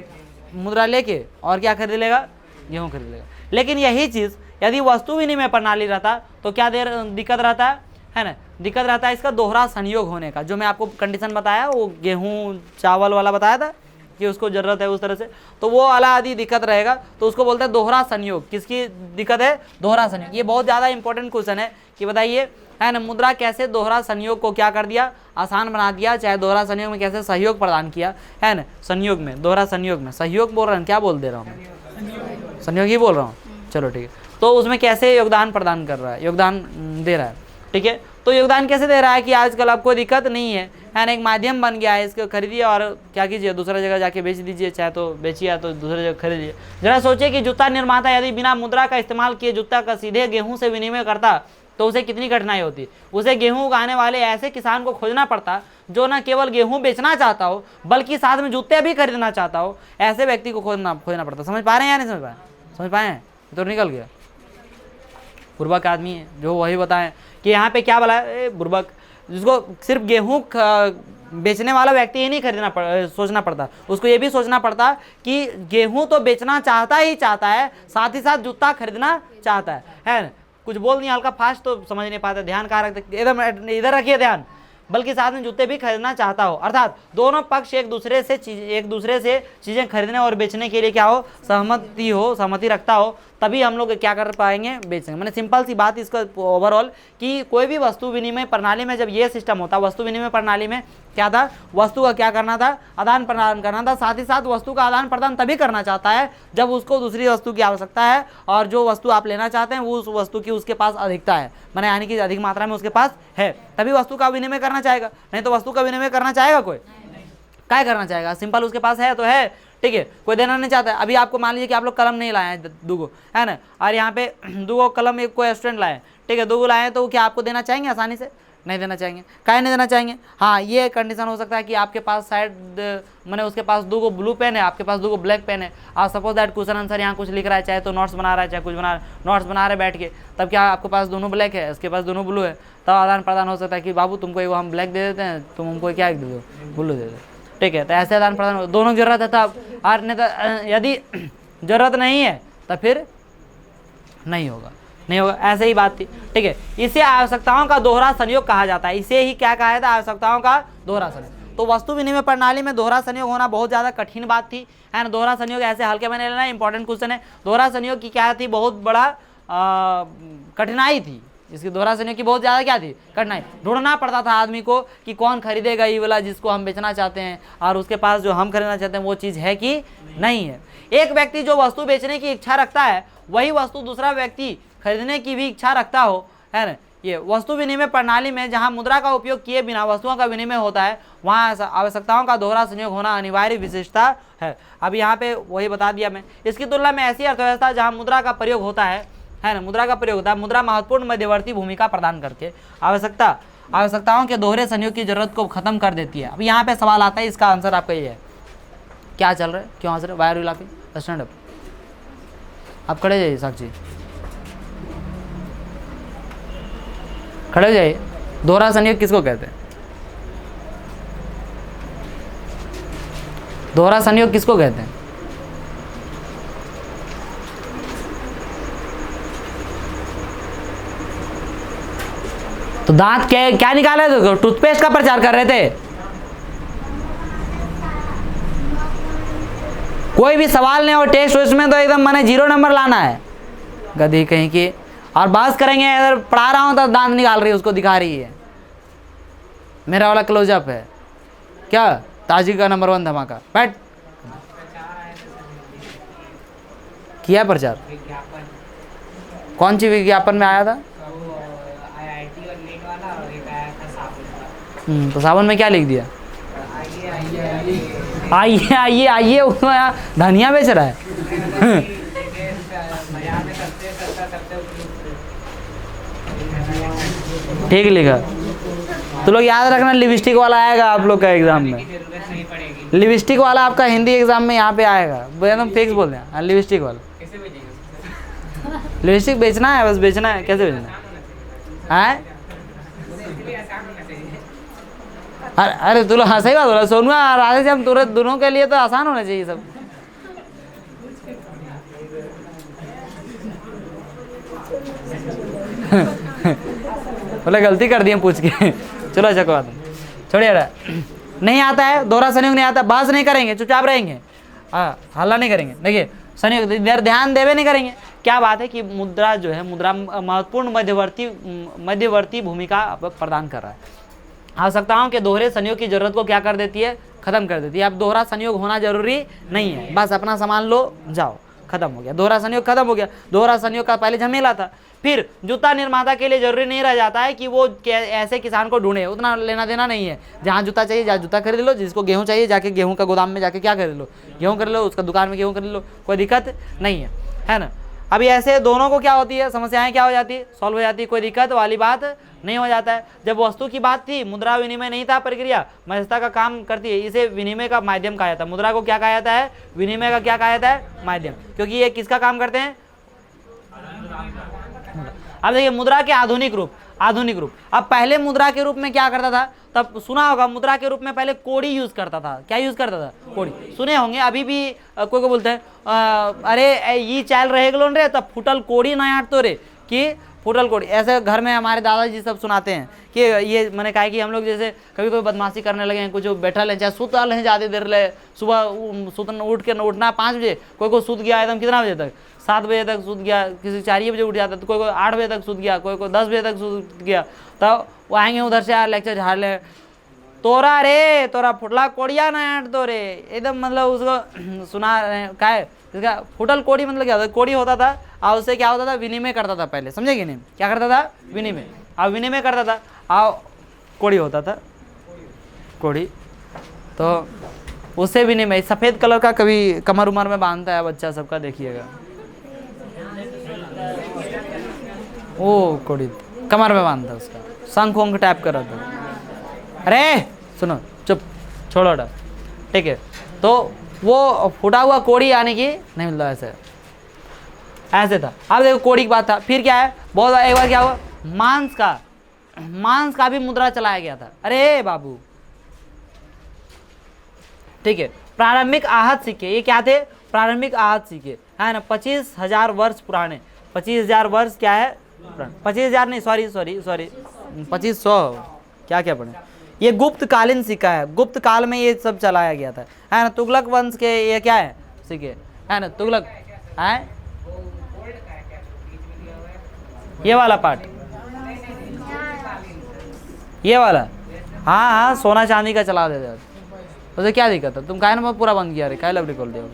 मुद्रा लेके, और क्या खरीद लेगा, गेहूं खरीद लेगा। लेकिन यही चीज़ यदि वस्तु विनिमय प्रणाली रहता तो क्या दिक्कत रहता है ना, दिक्कत रहता है इसका दोहरा संयोग होने का। जो मैं आपको कंडीशन बताया वो गेहूं चावल वाला बताया था कि उसको ज़रूरत है उस तरह से, तो वो वाला आदि दिक्कत रहेगा, तो उसको बोलते हैं दोहरा संयोग। किसकी दिक्कत है, दोहरा संयोग। ये बहुत ज़्यादा इंपॉर्टेंट क्वेश्चन है कि बताइए, है ना, मुद्रा कैसे दोहरा संयोग को क्या कर दिया, आसान बना दिया। चाहे दोहरा संयोग में कैसे सहयोग प्रदान किया, है ना, संयोग में, दोहरा संयोग में, सहयोग बोल रहे हैं, क्या बोल दे रहा हूँ, संयोग ही बोल रहा हूँ, चलो ठीक है। तो उसमें कैसे योगदान प्रदान कर रहा है, योगदान दे रहा है, ठीक है। तो योगदान कैसे दे रहा है कि आजकल अब कोई दिक्कत नहीं है ना, एक माध्यम बन गया है, इसको खरीदिए और क्या कीजिए, दूसरा जगह जाके बेच दीजिए, चाहे तो बेचिए तो दूसरी जगह खरीदिए। जरा सोचिए कि जूता निर्माता यदि बिना मुद्रा का इस्तेमाल किए जूता का सीधे गेहूं से विनिमय करता तो उसे कितनी कठिनाई होती। उसे गेहूं उगाने वाले ऐसे किसान को खोजना पड़ता जो न केवल गेहूं बेचना चाहता हो बल्कि साथ में जूते भी खरीदना चाहता हो। ऐसे व्यक्ति को खोजना पड़ता। समझ पा रहे हैं या नहीं समझ पाए, समझ पाए हैं, तो निकल गया। बुर्बक आदमी है जो वही बताएं कि यहाँ पे क्या बोला है, बुर्बक, जिसको सिर्फ गेहूं बेचने वाला व्यक्ति ही नहीं सोचना पड़ता, उसको ये भी सोचना पड़ता कि गेहूं तो बेचना चाहता ही चाहता है, साथ ही साथ जूता खरीदना चाहता है ना। कुछ बोल नहीं, हल्का फास्ट तो समझ नहीं पाता, ध्यान कहाँ रखते, इधर रखिए ध्यान, बल्कि साथ में जूते भी खरीदना चाहता हो। अर्थात दोनों पक्ष एक दूसरे से चीज़ें खरीदने और बेचने के लिए क्या हो, सहमति रखता हो, तभी हम लोग क्या कर पाएंगे, बेच सकेंगे। मैंने सिंपल सी बात इसका ओवरऑल कि कोई भी वस्तु विनिमय प्रणाली में जब ये सिस्टम होता, वस्तु विनिमय प्रणाली में क्या था, वस्तु का क्या करना था, आदान प्रदान करना था। साथ ही साथ वस्तु का आदान प्रदान तभी करना चाहता है जब उसको दूसरी वस्तु की आवश्यकता है और जो वस्तु आप लेना चाहते हैं वो उस वस्तु की उसके पास अधिकता है, मैंने यानी कि अधिक मात्रा में उसके पास है, तभी वस्तु का विनिमय करना चाहेगा। नहीं तो वस्तु का विनिमय करना चाहेगा कोई, क्या करना चाहेगा, सिंपल उसके पास है तो है, ठीक है, कोई देना नहीं चाहता है। अभी आपको मान लीजिए कि आप लोग कलम नहीं लाए हैं दूगो, है ना, और यहाँ पे दूगो कलम एक कोई स्टूडेंट लाए, ठीक है, दूगो लाए हैं, तो क्या आपको देना चाहेंगे आसानी से, नहीं देना चाहेंगे। काहे नहीं देना चाहेंगे? हाँ, ये कंडीशन हो सकता है कि आपके पास शायद मैंने उसके पास 2 ब्लू पेन है, आपके पास 2 ब्लैक पेन है। आप सपोज दैट क्वेश्चन आंसर यहाँ कुछ लिख रहा है, चाहे तो नोट्स बना रहा है, चाहे कुछ बना नोट्स बना रहे बैठ के, तब क्या आपके पास दोनों ब्लैक है, इसके पास दोनों ब्लू है, तब आदान प्रदान हो सकता है कि बाबू तुमको एगो हम ब्लैक दे देते हैं, तुम हमको क्या दे दो, ब्लू दे दो। ठीक है, तो ऐसे आदान प्रदान दोनों की जरूरत है तब, और नहीं तो यदि जरूरत नहीं है तो फिर नहीं होगा, नहीं होगा। ऐसे ही बात थी। ठीक है, इसे आवश्यकताओं का दोहरा संयोग कहा जाता है। इसे ही क्या कहा जाता है? आवश्यकताओं का दोहरा संयोग। तो वस्तु विनिमय प्रणाली में दोहरा संयोग होना बहुत ज़्यादा कठिन बात थी, है ना। दोहरा संयोग ऐसे हल्के में नहीं लेना, इंपॉर्टेंट क्वेश्चन है। दोहरा संयोग की क्या थी? बहुत बड़ा कठिनाई थी इसकी। दोहरा संयोग की बहुत ज़्यादा क्या थी? कठिनाई। ढूंढना पड़ता था आदमी को कि कौन खरीदेगा ये वाला जिसको हम बेचना चाहते हैं, और उसके पास जो हम खरीदना चाहते हैं वो चीज़ है कि नहीं है। एक व्यक्ति जो वस्तु बेचने की इच्छा रखता है, वही वस्तु दूसरा व्यक्ति खरीदने की भी इच्छा रखता हो, है ना। ये वस्तु विनिमय प्रणाली में जहां मुद्रा का उपयोग किए बिना वस्तुओं का विनिमय होता है, वहां आवश्यकताओं का दोहरा संयोग होना अनिवार्य विशेषता है। अब यहाँ पे वही बता दिया मैं। इसकी तुलना में ऐसी अर्थव्यवस्था जहां मुद्रा का प्रयोग होता है ना, मुद्रा का प्रयोग होता है, मुद्रा महत्वपूर्ण मध्यवर्ती भूमिका प्रदान करके आवश्यकताओं के दोहरे संयोग की जरूरत को खत्म कर देती है। अब यहाँ पे सवाल आता है, इसका आंसर आपका ये है। क्या चल रहा है? क्यों हंस रहे? Wire laughing? Stand up. आप खड़े जाइए साक्षी, खड़े हो जाइए। दोहरा संयोग किसको कहते हैं? दोहरा संयोग किसको कहते हैं? तो दांत क्या निकाले थे? टूथपेस्ट का प्रचार कर रहे थे। कोई भी सवाल नहीं हो टेस्ट वेस्ट में तो एकदम मैंने 0 नंबर लाना है, गधी कहीं की। और बात करेंगे, अगर पढ़ा रहा हूँ तो दांत निकाल रही है, उसको दिखा रही है। मेरा वाला क्लोजअप है क्या? ताजी का नंबर 1 धमाका। बैठ। किया प्रचार? कौन सी विज्ञापन में आया था? तो सावन में क्या लिख दिया? आइए आइए आइए। उसमें धनिया बेच रहा है। ठीक लिखा। तो लोग याद रखना, लिपस्टिक वाला आएगा आप लोग का एग्जाम में। लिपस्टिक वाला आपका हिंदी एग्जाम में यहाँ पे आएगा, एकदम फिक्स बोल रहे हैं। लिपस्टिक वाला लिपस्टिक बेचना है, बस बेचना है। कैसे बेचना है? अरे तू लोग, हाँ सही बात बोला। सोनुआ और राधे श्याम तुरंत दोनों के लिए तो आसान होना चाहिए सब। बोले गलती कर दिए पूछ के। चलो अच्छा कोई बात नहीं, छोड़िए। नहीं आता है दोहरा संयोग, नहीं आता, बहस नहीं करेंगे, चुपचाप रहेंगे, हल्ला नहीं करेंगे। देखिए संयोग ध्यान देवे नहीं करेंगे। क्या बात है कि मुद्रा जो है, मुद्रा महत्वपूर्ण मध्यवर्ती भूमिका प्रदान कर रहा है। आवश्यकताओं के दोहरे संयोग की जरूरत को क्या कर देती है? खत्म कर देती है। अब दोहरा संयोग होना जरूरी नहीं है, बस अपना सामान लो जाओ, खत्म हो गया। दोहरा संयोग खत्म हो गया। दोहरा संयोग का पहले झमेला था। फिर जूता निर्माता के लिए जरूरी नहीं रह जाता है कि वो ऐसे किसान को ढूंढे, उतना लेना देना नहीं है। जहाँ जूता चाहिए जहाँ जूता खरीद लो, जिसको गेहूँ चाहिए जाके गेहूँ का गोदाम में जाके क्या खरीद लो, गेहूँ खरीद लो, उसका दुकान में गेहूँ खरीद लो, कोई दिक्कत नहीं है ना। अभी ऐसे दोनों को क्या होती है, समस्याएं क्या हो जाती है? सॉल्व हो जाती है, कोई दिक्कत वाली बात नहीं हो जाता है। जब वस्तु की बात थी, मुद्रा विनिमय नहीं था, प्रक्रिया मध्यस्थता का काम करती है, इसे विनिमय का माध्यम कहा जाता है। मुद्रा को क्या कहा जाता है? विनिमय का क्या कहा जाता है? माध्यम, क्योंकि ये किसका काम करते हैं? अब देखिए मुद्रा के आधुनिक रूप। अब पहले मुद्रा के रूप में क्या करता था? तब सुना होगा, मुद्रा के रूप में पहले कोड़ी यूज करता था। क्या यूज करता था? कोड़ी सुने होंगे। अभी भी कोई को बोलते हैं अरे ये चाल रहे गलोन रे, तब फुटल कोड़ी ना आट तो रे, कि फुटल कोड़ी। ऐसे घर में हमारे दादाजी सब सुनाते हैं कि ये मैंने कहा कि हम लोग जैसे कभी कोई बदमाशी करने लगे हैं, कुछ बैठल है, चाहे सुतल है ज़्यादा देर ले, सुबह उठना 5 बजे, कोई सूत गया एकदम कितना बजे तक, 7 बजे तक सूत गया, किसी 4 बजे उठ जाता, तो कोई 8 बजे तक सूत गया, कोई 10 बजे तक सूत गया। तब वो आएंगे उधर से यार लेक्चर झाड़ ले, तोरा फुटला कोड़िया ना ऐट तो रे, एकदम मतलब उसको सुना क्या है इसका फुटल कोड़ी मतलब क्या होता है? कोड़ी होता था और उससे क्या होता था? विनिमय करता था पहले, समझे कि नहीं? क्या करता था? विनिमय। अब विनिमय करता था और कोड़ी होता था, कोड़ी, तो उससे विनिमय। सफ़ेद कलर का कभी कमर उमर में बांधता है बच्चा सबका, देखिएगा वो कोड़ी कमर में बांधता है उसका, शंख वंख टाइप कर रहा था। अरे सुनो, चुप, छोड़ो हटा, ठीक है। तो वो फूटा हुआ कोड़ी आने की नहीं मिलता, ऐसे ऐसे था। अब देखो कोड़ी की बात था, फिर क्या है, बहुत बार एक बार क्या हुआ, मांस का भी मुद्रा चलाया गया था। अरे बाबू, ठीक है। प्रारंभिक आहत सिक्के, ये क्या थे, प्रारंभिक आहत सिक्के, है ना, 25,000 वर्ष पुराने। 25,000 वर्ष क्या है, 25,000 नहीं, सॉरी 2500, क्या क्या पढ़े। ये गुप्त कालीन सिक्का है, गुप्त काल में ये सब चलाया गया था, है ना। तुगलक वंश के ये क्या है, सिक्के, है ना, तुगलक है, ये वाला पार्ट, ये वाला, हाँ हाँ, सोना चांदी का चला देते, उसे क्या दिक्कत है, तुम काहे ना पूरा बंद किया रे, काहे लबड़ी खोल दिया।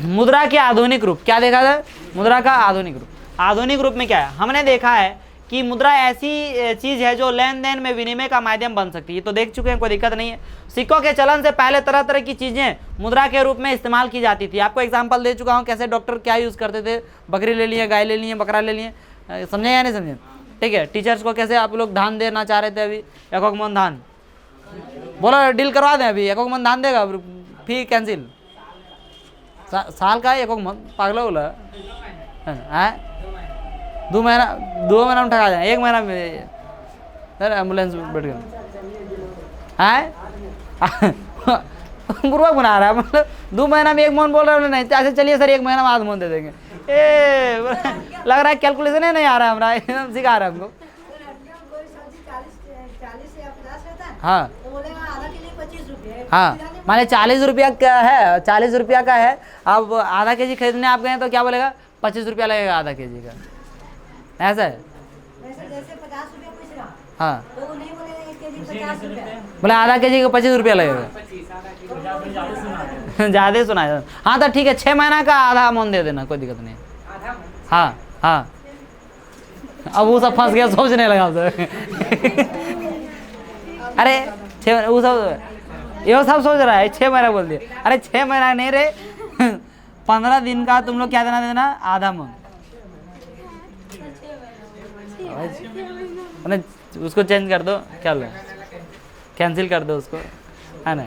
मुद्रा के आधुनिक रूप, क्या देखा था, मुद्रा का आधुनिक रूप। आधुनिक रूप में क्या है, हमने देखा है कि मुद्रा ऐसी चीज है जो लेन देन में विनिमय का माध्यम बन सकती है, तो देख चुके हैं, कोई दिक्कत नहीं है। सिक्कों के चलन से पहले तरह तरह की चीजें मुद्रा के रूप में इस्तेमाल की जाती थी। आपको एग्जांपल दे चुका हूं, कैसे डॉक्टर क्या यूज करते थे, बकरी ले लिए, गाय ले लिए, बकरा ले लिए, समझे या नहीं समझे, ठीक है। टीचर्स को कैसे आप लोग धान देना चाह रहे थे, अभी 1 मन धान, बोलो डील करवा दें, अभी 1 मन धान देगा, फी कैंसिल, साल का 1 मन, पागल बोला है, 2 महीना में ठगा जाए, 1 महीना में एम्बुलेंस बैठ गया है, पूर्वक बना रहा है, मतलब 2 महीना में 1 मन बोल रहा है, नहीं ऐसे चलिए सर 1 महीना में आध मन दे देंगे। ए लग रहा है कैलकुलेशन है, नहीं आ रहा है हमारा, एकदम सिखा रहा है हमको। हाँ हाँ, मान लीजिए 40 रुपया का है, 40 रुपया का है, अब आधा केजी खरीदने आप गए तो क्या बोलेगा, 25 रुपया लगेगा आधा केजी का, ऐसा है।
जैसे 50 रुपया पूछ रहा,
हाँ,
तो वो नहीं बोलेगा 1 केजी 50 रुपया,
बोले आधा केजी का 25 रुपया लगेगा, ज़्यादा सुना है। हाँ तो ठीक है, 6 महीना का आधा मन दे देना, कोई दिक्कत नहीं। हाँ हाँ, अब वो सब फंस गया, सोचने लगा अरे 6 वो सब, ये सब सोच रहा है 6 महीना बोल दिया, अरे 6 महीना नहीं रे 15 दिन का तुम लोग क्या देना, आधा मन, उसको चेंज कर दो, क्या लो, कैंसिल कर दो उसको, है ना।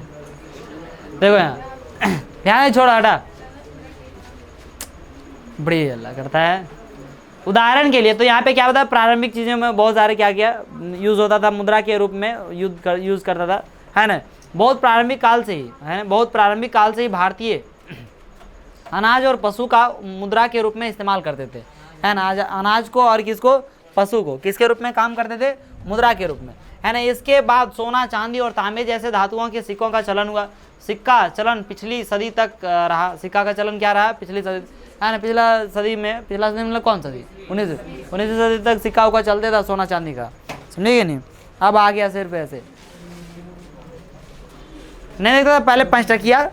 देखो यहाँ ध्यान छोड़ा, हटा, बड़ी अल्लाह करता है। उदाहरण के लिए तो यहाँ पे क्या होता है, प्रारंभिक चीज़ों में बहुत सारे क्या किया यूज़ होता था, मुद्रा के रूप में यूज़ करता था, है ना। बहुत प्रारंभिक काल से ही, है ना, बहुत प्रारंभिक काल से ही भारतीय अनाज और पशु का मुद्रा के रूप में इस्तेमाल करते थे, है ना। अनाज को और किसको, पशु को, किसके रूप में काम करते थे, मुद्रा के रूप में, है ना। इसके बाद सोना, चांदी और तांबे जैसे धातुओं के सिक्कों का चलन हुआ। सिक्का चलन पिछली सदी तक रहा, सिक्का का चलन क्या रहा, पिछली सदी, है ना। पिछला सदी में मतलब कौन सदी, 19वीं सदी तक सिक्का का चलते था, सोना चांदी का, समझिए नहीं। अब आ गया सिर्फ ऐसे, नहीं देखता था पहले 5 टकिया,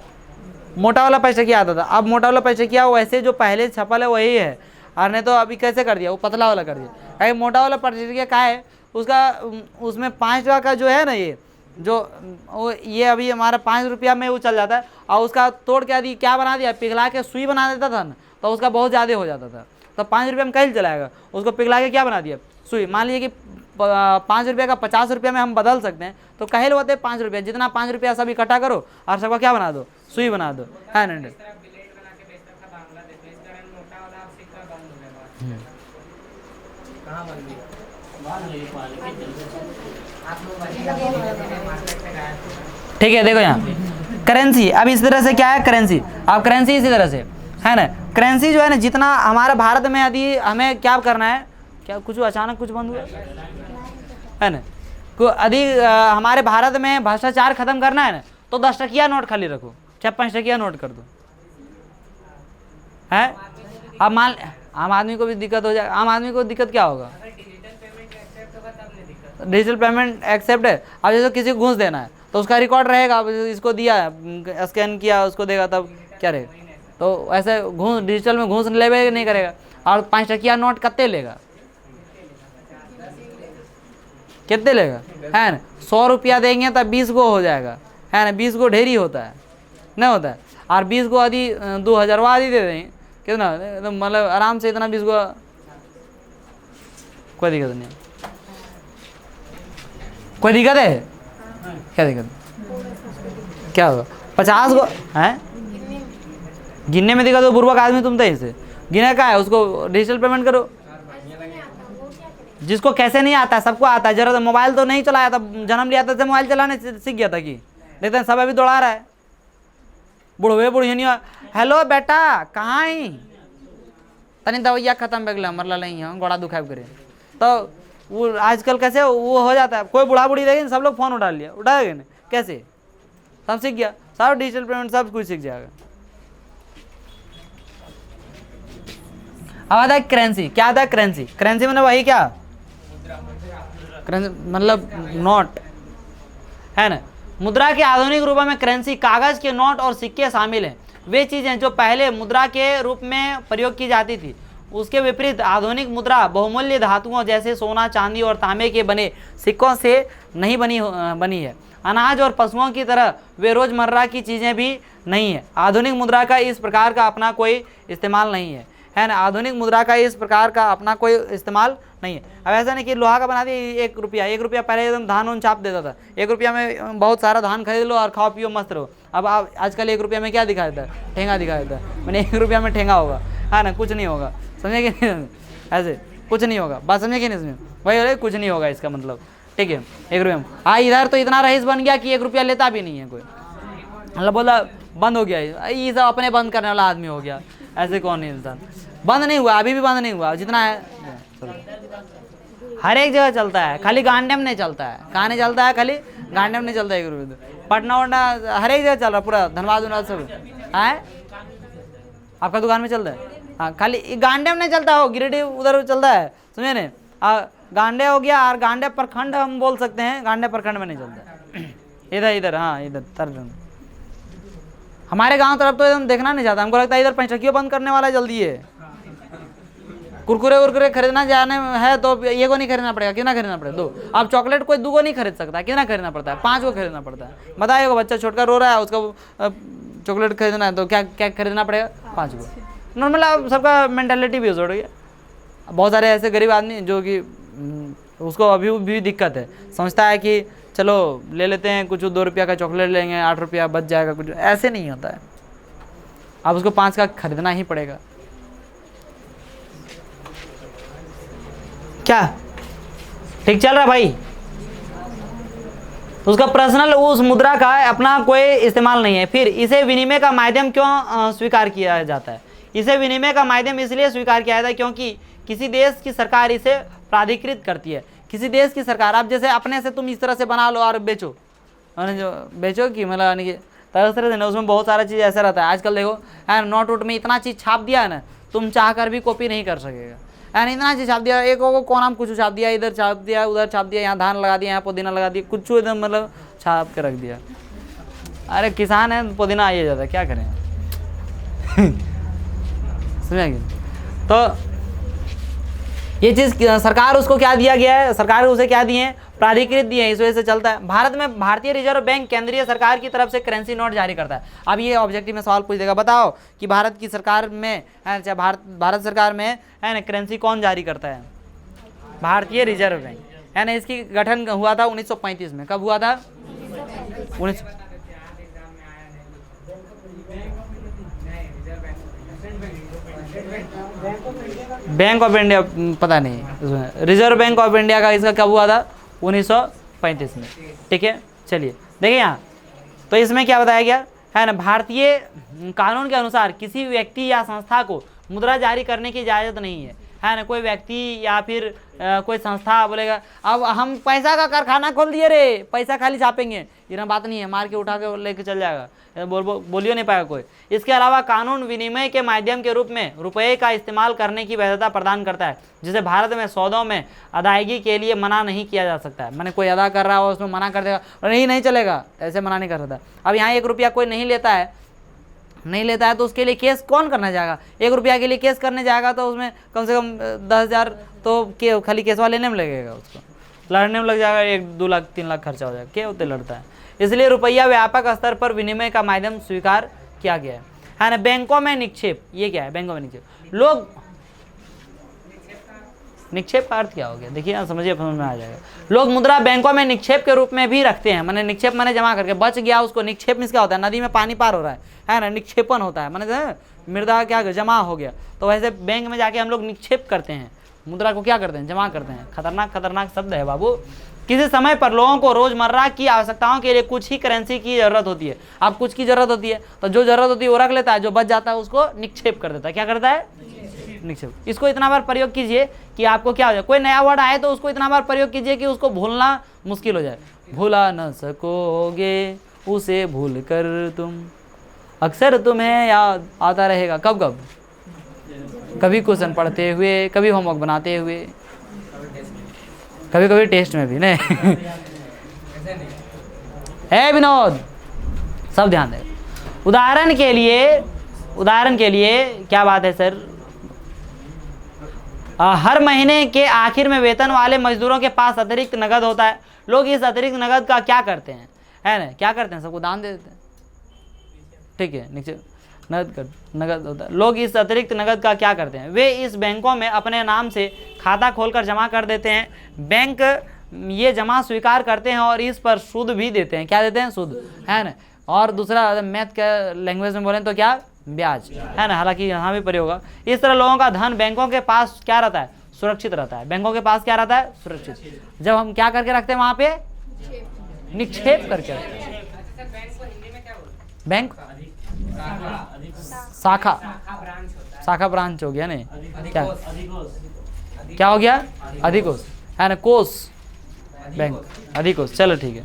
मोटा वाला 5 टकिया आता था, अब मोटा वाला 5 टकिया वैसे जो पहले छपल है वही है, और नहीं तो अभी कैसे कर दिया, वो पतला वाला कर दिया। अरे मोटा वाला 5 टकिया क्या है, उसका उसमें 5 टका का जो है ना, ये जो वो ये अभी हमारा 5 रुपया में वो चल जाता है, और उसका तोड़ क्या बना दिया, पिघला के सुई बना देता था ना, तो उसका बहुत ज़्यादा हो जाता था, तो 5 रुपये में कहीं चलाएगा, उसको पिघला के क्या बना दिया, सुई। मान लीजिए कि 5 रुपये का 50 रुपये में हम बदल सकते हैं, तो कहेल होते हैं 5 रुपये, जितना 5 रुपया सब इकट्ठा करो और सबका क्या बना दो, सुई बना दो, है ना। ठीक है, देखो यहाँ करेंसी, अब इस तरह से क्या है करेंसी, अब करेंसी इसी तरह से, है ना। करेंसी जो है ना, जितना हमारे भारत में यदि हमें क्या करना है, क्या कुछ अचानक कुछ बंद हुआ, है ना, यदि हमारे भारत में भ्रष्टाचार खत्म करना है ना, तो 10 टकिया नोट खाली रखो, चाहे 5 टकिया नोट कर दो, है। अब मान आम आदमी को भी दिक्कत हो जाए, आम आदमी को दिक्कत क्या होगा, डिजिटल पेमेंट एक्सेप्ट है। अब जैसे किसी को घूस देना है तो उसका रिकॉर्ड रहेगा, अब इसको दिया, स्कैन किया, उसको देगा, तब क्या रहेगा, तो ऐसे घूस डिजिटल में घूस लेवे नहीं करेगा। और 5 टकिया नोट कितने लेगा, कितने लेगा, है ना। 100 रुपया देंगे तब 20 गो हो जाएगा, है ना, 20 गो ढेरी होता है, नहीं होता है। और 20 गो यदि 2000 आदि दे दें, कितना, मतलब आराम से इतना 20 गो, कोई दिक्कत नहीं, कोई दिक्कत है? क्या दिक्कत? क्या होगा? 50 को हैं गिनने में दिक्कत हो? बुर्बक आदमी तुम थे इसे गिना का है, उसको डिजिटल पेमेंट करो। जिसको कैसे नहीं आता है, सबको आता है। जरा मोबाइल तो नहीं चलाया था, जन्म लिया था मोबाइल चलाने सीख गया था कि देखते हैं सब अभी दौड़ा रहा है। बुढ़वे बुढ़िया नहीं। हेलो बेटा कहाँ आई? तनी दवाइया खत्म बेगला मरला नहीं है, गोड़ा दुखाब करे। तो वो आजकल कैसे वो हो जाता है, कोई बूढ़ा बूढ़ी देखें सब लोग फोन उठा लिया, उठाएगा ना कैसे? सब सीख गया, सब डिजिटल पेमेंट सब कुछ सीख जाएगा। अब आता है करेंसी। क्या आता है करेंसी? करेंसी मतलब वही क्या, मतलब नोट है ना। मुद्रा के आधुनिक रूप में करेंसी, कागज के नोट और सिक्के शामिल हैं। वे चीजें जो पहले मुद्रा के रूप में प्रयोग की जाती थी। उसके विपरीत आधुनिक मुद्रा बहुमूल्य धातुओं जैसे सोना, चांदी और तांबे के बने सिक्कों से नहीं बनी है। अनाज और पशुओं की तरह वे रोजमर्रा की चीजें भी नहीं है। आधुनिक मुद्रा का इस प्रकार का अपना कोई इस्तेमाल नहीं है ना। आधुनिक मुद्रा का इस प्रकार का अपना कोई इस्तेमाल नहीं है। अब ऐसा नहीं कि लोहा का बना दिया 1 रुपया। 1 रुपया पहले एकदम धान उन छाप देता था, 1 रुपया में बहुत सारा धान खरीद लो और खाओ पियो मस्त रहो। अब आप आजकल 1 रुपया में क्या दिखा देता है? ठेंगा दिखा देता है। मैंने 1 रुपया में ठेंगा होगा, है ना, कुछ नहीं होगा। समझे कि नहीं? ऐसे कुछ नहीं होगा, बात समझे कि नहीं? इसमें वही अरे कुछ नहीं होगा इसका मतलब, ठीक है। 1 रुपया में इधर तो इतना रईस बन गया कि 1 रुपया लेता भी नहीं है कोई, मतलब बोला बंद हो गया ये सब, अपने बंद करने वाला आदमी हो गया। ऐसे कौन है इंसान? बंद नहीं हुआ, अभी भी बंद नहीं हुआ, जितना है हर एक जगह चलता है, खाली गांडे में नहीं चलता है। कहाँ नहीं चलता है? खाली गांडे में नहीं चलता है। 1 रुपये पटना वटना हर एक जगह चल रहा है, पूरा धनबाद उनबाद सब है। आपका दुकान में चलता है? हाँ, खाली गांडे में नहीं चलता हो, गिरिडीह उधर चलता है, समझे नहीं? गांडे हो गया, और गांडे प्रखंड हम बोल सकते हैं, गांडे प्रखंड में नहीं चलता है। इधर इधर हाँ इधर तर हमारे गांव तरफ तो एकदम देखना नहीं चाहता। हमको लगता है इधर पंचकियों बंद करने वाला जल्दी है। कुरकुरे वुरकुरे खरीदना जाने है तो ये को नहीं खरीदना पड़ेगा, कितना खरीदना पड़ेगा? 2। अब चॉकलेट कोई 2 को नहीं खरीद सकता, कितना खरीदना पड़ता है? 5 को खरीदना पड़ता है। बताइए, बच्चा छोटका रो रहा है, उसका चॉकलेट खरीदना है तो क्या क्या खरीदना पड़ेगा? 5 को। नॉर्मल अब सबका मेंटालिटी भी हो गया। बहुत सारे ऐसे गरीब आदमी जो कि उसको अभी भी दिक्कत है, समझता है कि चलो ले लेते हैं कुछ, 2 रुपया का चॉकलेट लेंगे, 8 रुपया बच जाएगा, कुछ ऐसे नहीं होता है। अब उसको 5 का खरीदना ही पड़ेगा। क्या ठीक चल रहा है भाई? उसका पर्सनल उस मुद्रा का अपना कोई इस्तेमाल नहीं है। फिर इसे विनिमय का माध्यम क्यों स्वीकार किया जाता है? इसे विनिमय का माध्यम इसलिए स्वीकार किया जाता है क्योंकि किसी देश की सरकार इसे प्राधिकृत करती है। किसी देश की सरकार, आप जैसे अपने से तुम इस तरह से बना लो और बेचो, जो बेचो कि मतलब यानी कि तरह से ना, उसमें बहुत सारा चीज़ ऐसा रहता है। आजकल देखो नोट वोट में इतना चीज़ छाप दिया है ना, तुम चाह कर भी कॉपी नहीं कर सकेगा। यानी इतना चीज़ छाप दिया, एक को कोना में कुछ छाप दिया, इधर छाप दिया, उधर छाप दिया, यहाँ धान लगा दिया, यहाँ पुदीना लगा दिया, कुछ एकदम मतलब छाप के रख दिया। अरे किसान है, पुदीना आइए जाता है, क्या करें? समझेंगे? तो ये चीज़ सरकार उसको क्या दिया गया है? सरकार उसे क्या दिए हैं? प्राधिकृत दिए हैं, इस वजह से चलता है। भारत में भारतीय रिजर्व बैंक केंद्रीय सरकार की तरफ से करेंसी नोट जारी करता है। अब ये ऑब्जेक्टिव में सवाल पूछ देगा, बताओ कि भारत की सरकार में है, भारत सरकार में है ना, करेंसी कौन जारी करता है? भारतीय रिजर्व बैंक, है ना। इसकी गठन हुआ था 1935 में। कब हुआ था? 19 बैंक ऑफ इंडिया पता नहीं, रिजर्व बैंक ऑफ इंडिया का इसका कब हुआ था? 1935 में, ठीक है। चलिए देखिए यहाँ, तो इसमें क्या बताया गया है ना, भारतीय कानून के अनुसार किसी व्यक्ति या संस्था को मुद्रा जारी करने की इजाज़त नहीं है ना। कोई व्यक्ति या फिर कोई संस्था बोलेगा अब हम पैसा का कारखाना खोल दिए रे, पैसा खाली छापेंगे, ये ना बात नहीं है, मार के उठा के लेके चल जाएगा, बोलियो नहीं पाएगा कोई। इसके अलावा कानून विनिमय के माध्यम के रूप में रुपये का इस्तेमाल करने की वैधता प्रदान करता है, जिसे भारत में सौदों में अदायगी के लिए मना नहीं किया जा सकता है। मैंने कोई अदा कर रहा हो उसमें मना कर देगा, नहीं चलेगा, ऐसे मना नहीं कर सकता। अब यहाँ 1 रुपया कोई नहीं लेता है तो उसके लिए केस कौन करना जाएगा? 1 रुपया के लिए केस करने जाएगा तो उसमें कम से कम 10,000 तो खाली केसवा लेने में लगेगा, उसको लड़ने में लग जाएगा, 1-2 लाख 3 लाख खर्चा हो जाएगा, क्या होते लड़ता है। इसलिए रुपया व्यापक स्तर पर विनिमय का माध्यम स्वीकार किया गया है ना। बैंकों में निक्षेप, ये क्या है? बैंकों में निक्षेप, लोग निक्षेप का अर्थ क्या हो गया, देखिए ना, समझिए, समझ में आ जाएगा। लोग मुद्रा बैंकों में निक्षेप के रूप में भी रखते हैं, माने निक्षेप माने जमा करके बच गया उसको, निक्षेप में क्या होता है, नदी में पानी पार हो रहा है ना, निक्षेपण होता है, माने मृदा क्या जमा हो गया, तो वैसे बैंक में जाके हम लोग निक्षेप करते हैं, मुद्रा को क्या करते हैं, जमा करते हैं। खतरनाक खतरनाक शब्द है बाबू। किसी समय पर लोगों को रोजमर्रा की आवश्यकताओं के लिए कुछ ही करेंसी की जरूरत होती है, अब कुछ की जरूरत होती है तो जो जरूरत होती है वो रख लेता है, जो बच जाता है उसको निक्षेप कर देता है। क्या करता है, निक्षेप। इसको इतना बार प्रयोग कीजिए कि आपको क्या हो जाए, कोई नया वर्ड आए तो उसको इतना बार प्रयोग कीजिए कि उसको भूलना मुश्किल हो जाए। भूला न सकोगे उसे भूल कर तुम, अक्सर तुम्हें याद आता रहेगा। कब कब, कभी क्वेश्चन पढ़ते हुए, कभी होमवर्क बनाते हुए, कभी कभी टेस्ट में भी नहीं। है विनोद, सब ध्यान दें। उदाहरण के लिए क्या बात है सर, हर महीने के आखिर में वेतन वाले मजदूरों के पास अतिरिक्त नगद होता है। लोग इस अतिरिक्त नगद का क्या करते हैं, है ना, क्या करते हैं, सबको दान दे देते हैं। ठीक है, नीचे नगद होता है। लोग इस अतिरिक्त नगद का क्या करते हैं, वे इस बैंकों में अपने नाम से खाता खोलकर जमा कर देते हैं। बैंक ये जमा स्वीकार करते हैं और इस पर सूद भी देते हैं। क्या देते हैं, सूद, है ना। और दूसरा मैथ के लैंग्वेज में बोलें तो क्या, ब्याज, है ना, हालांकि यहाँ भी प्रयोग होगा। इस तरह लोगों का धन बैंकों के पास क्या रहता है, सुरक्षित रहता है। बैंकों के पास क्या रहता है, सुरक्षित। जब हम क्या करके रखते हैं वहाँ पे, निक्षेप करके रखते हैं। बैंक शाखा ब्रांच हो गया, नहीं क्या हो गया, अधिकोष, है ना, कोष, बैंक, अधिकोष। चलो ठीक है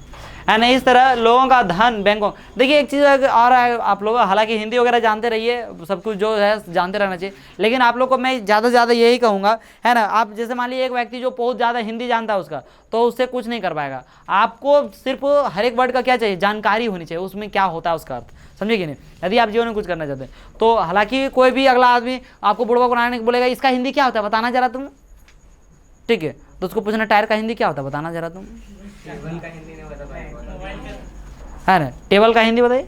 ना। इस तरह लोगों का धन बैंकों, देखिए एक चीज़ और है, आप लोग हालांकि हिंदी वगैरह जानते रहिए, सब कुछ जो है जानते रहना चाहिए, लेकिन आप लोग को मैं ज़्यादा से ज़्यादा यही कहूँगा, है ना। आप जैसे मान लीजिए एक व्यक्ति जो बहुत ज़्यादा हिंदी जानता है उसका, तो उससे कुछ नहीं कर पाएगा। आपको सिर्फ हर एक वर्ड का क्या चाहिए, जानकारी होनी चाहिए, उसमें क्या होता है उसका अर्थ, समझे कि नहीं। यदि आप जीवन में कुछ करना चाहते हैं तो हालांकि कोई भी अगला आदमी आपको बुढ़वा बनाने को बोलेगा इसका हिंदी क्या होता है बताना जरा तुम, ठीक है, तो उसको पूछना टायर का हिंदी क्या होता है बताना जरा तुम, है ना। टेबल का हिंदी बताइए।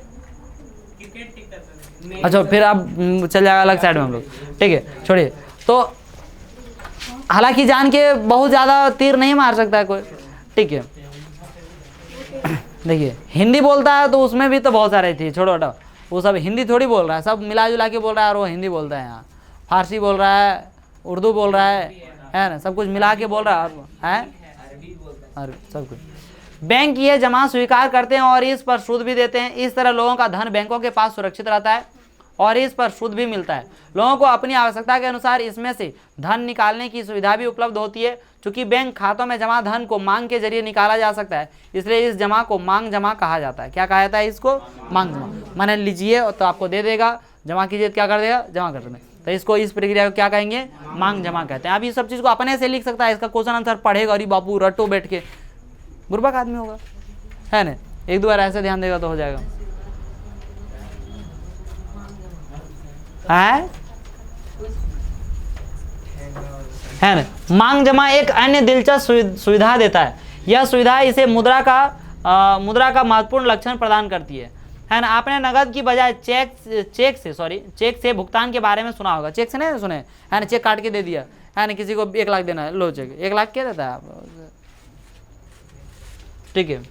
अच्छा फिर आप चल जाएगा अलग साइड में हम लोग, ठीक है, छोड़िए। तो हालांकि जान के बहुत ज़्यादा तीर नहीं मार सकता है कोई, ठीक है। देखिए हिंदी बोलता है तो उसमें भी तो बहुत सारे थी, छोड़ो हटाओ, वो सब हिंदी थोड़ी बोल रहा है, सब मिला जुला के बोल रहा है और वो हिंदी बोलता है। यहाँ फारसी बोल रहा है, उर्दू बोल रहा है ना, सब कुछ मिला के बोल रहा है, अरबी, सब कुछ। बैंक ये जमा स्वीकार करते हैं और इस पर सूद भी देते हैं। इस तरह लोगों का धन बैंकों के पास सुरक्षित रहता है और इस पर सूद भी मिलता है। लोगों को अपनी आवश्यकता के अनुसार इसमें से धन निकालने की सुविधा भी उपलब्ध होती है। चूंकि बैंक खातों में जमा धन को मांग के जरिए निकाला जा सकता है, इसलिए इस जमा को मांग जमा कहा जाता है। क्या कहा जाता है इसको, मांग जमा। माने लीजिए तो आपको दे देगा, जमा कीजिए तो क्या कर देगा, जमा कर देगा, तो इसको इस प्रक्रिया को क्या कहेंगे, मांग जमा कहते हैं। अब ये सब चीज़ को अपने से लिख सकता है, इसका क्वेश्चन आंसर पढ़ेगा अरे बापू रटो बैठ के, बुर्बक आदमी होगा, है ना। एक दो बार ऐसे ध्यान देगा तो हो जाएगा, है ना। मांग जमा एक अन्य दिलचस्प सुविधा देता है। यह सुविधा इसे मुद्रा का महत्वपूर्ण लक्षण प्रदान करती है ना। आपने नगद की बजाय चेक से भुगतान के बारे में सुना होगा। चेक से नहीं सुने, है ना, चेक काट के दे दिया, है ना, किसी को 1 लाख देना है, लो चेक 1 लाख क्या देता है आप, ठीक है।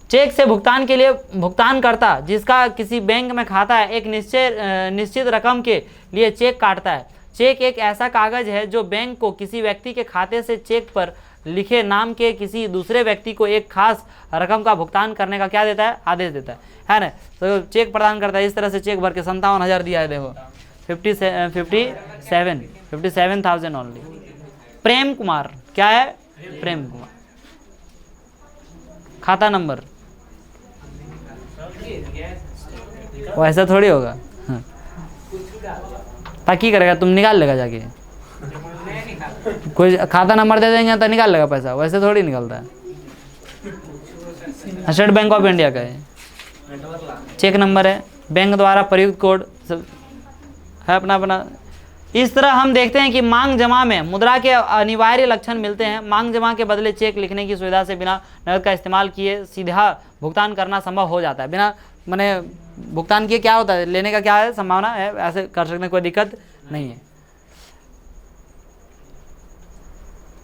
चेक से भुगतान के लिए भुगतानकर्ता जिसका किसी बैंक में खाता है एक निश्चित रकम के लिए चेक काटता है। चेक एक ऐसा कागज है जो बैंक को किसी व्यक्ति के खाते से चेक पर लिखे नाम के किसी दूसरे व्यक्ति को एक खास रकम का भुगतान करने का क्या देता है, आदेश देता है ना। तो चेक प्रदान करता है। इस तरह से चेक भर के 57,000 दिया है, देखो 57,000 ओनली। प्रेम कुमार, क्या है, प्रेम कुमार, खाता नंबर, वैसा थोड़ी होगा, हाँ। ताकि करेगा, तुम निकाल लेगा जाके, कोई खाता नंबर दे देंगे तो निकाल लेगा पैसा, वैसे थोड़ी निकलता है। स्टेट बैंक ऑफ इंडिया का है, चेक नंबर है, बैंक द्वारा प्रयुक्त कोड सब है अपना। इस तरह हम देखते हैं कि मांग जमा में मुद्रा के अनिवार्य लक्षण मिलते हैं। मांग जमा के बदले चेक लिखने की सुविधा से बिना नकद का इस्तेमाल किए सीधा भुगतान करना संभव हो जाता है। बिना माने भुगतान किए क्या होता है, लेने का क्या है, संभावना है, ऐसे कर सकते हैं, कोई दिक्कत नहीं है।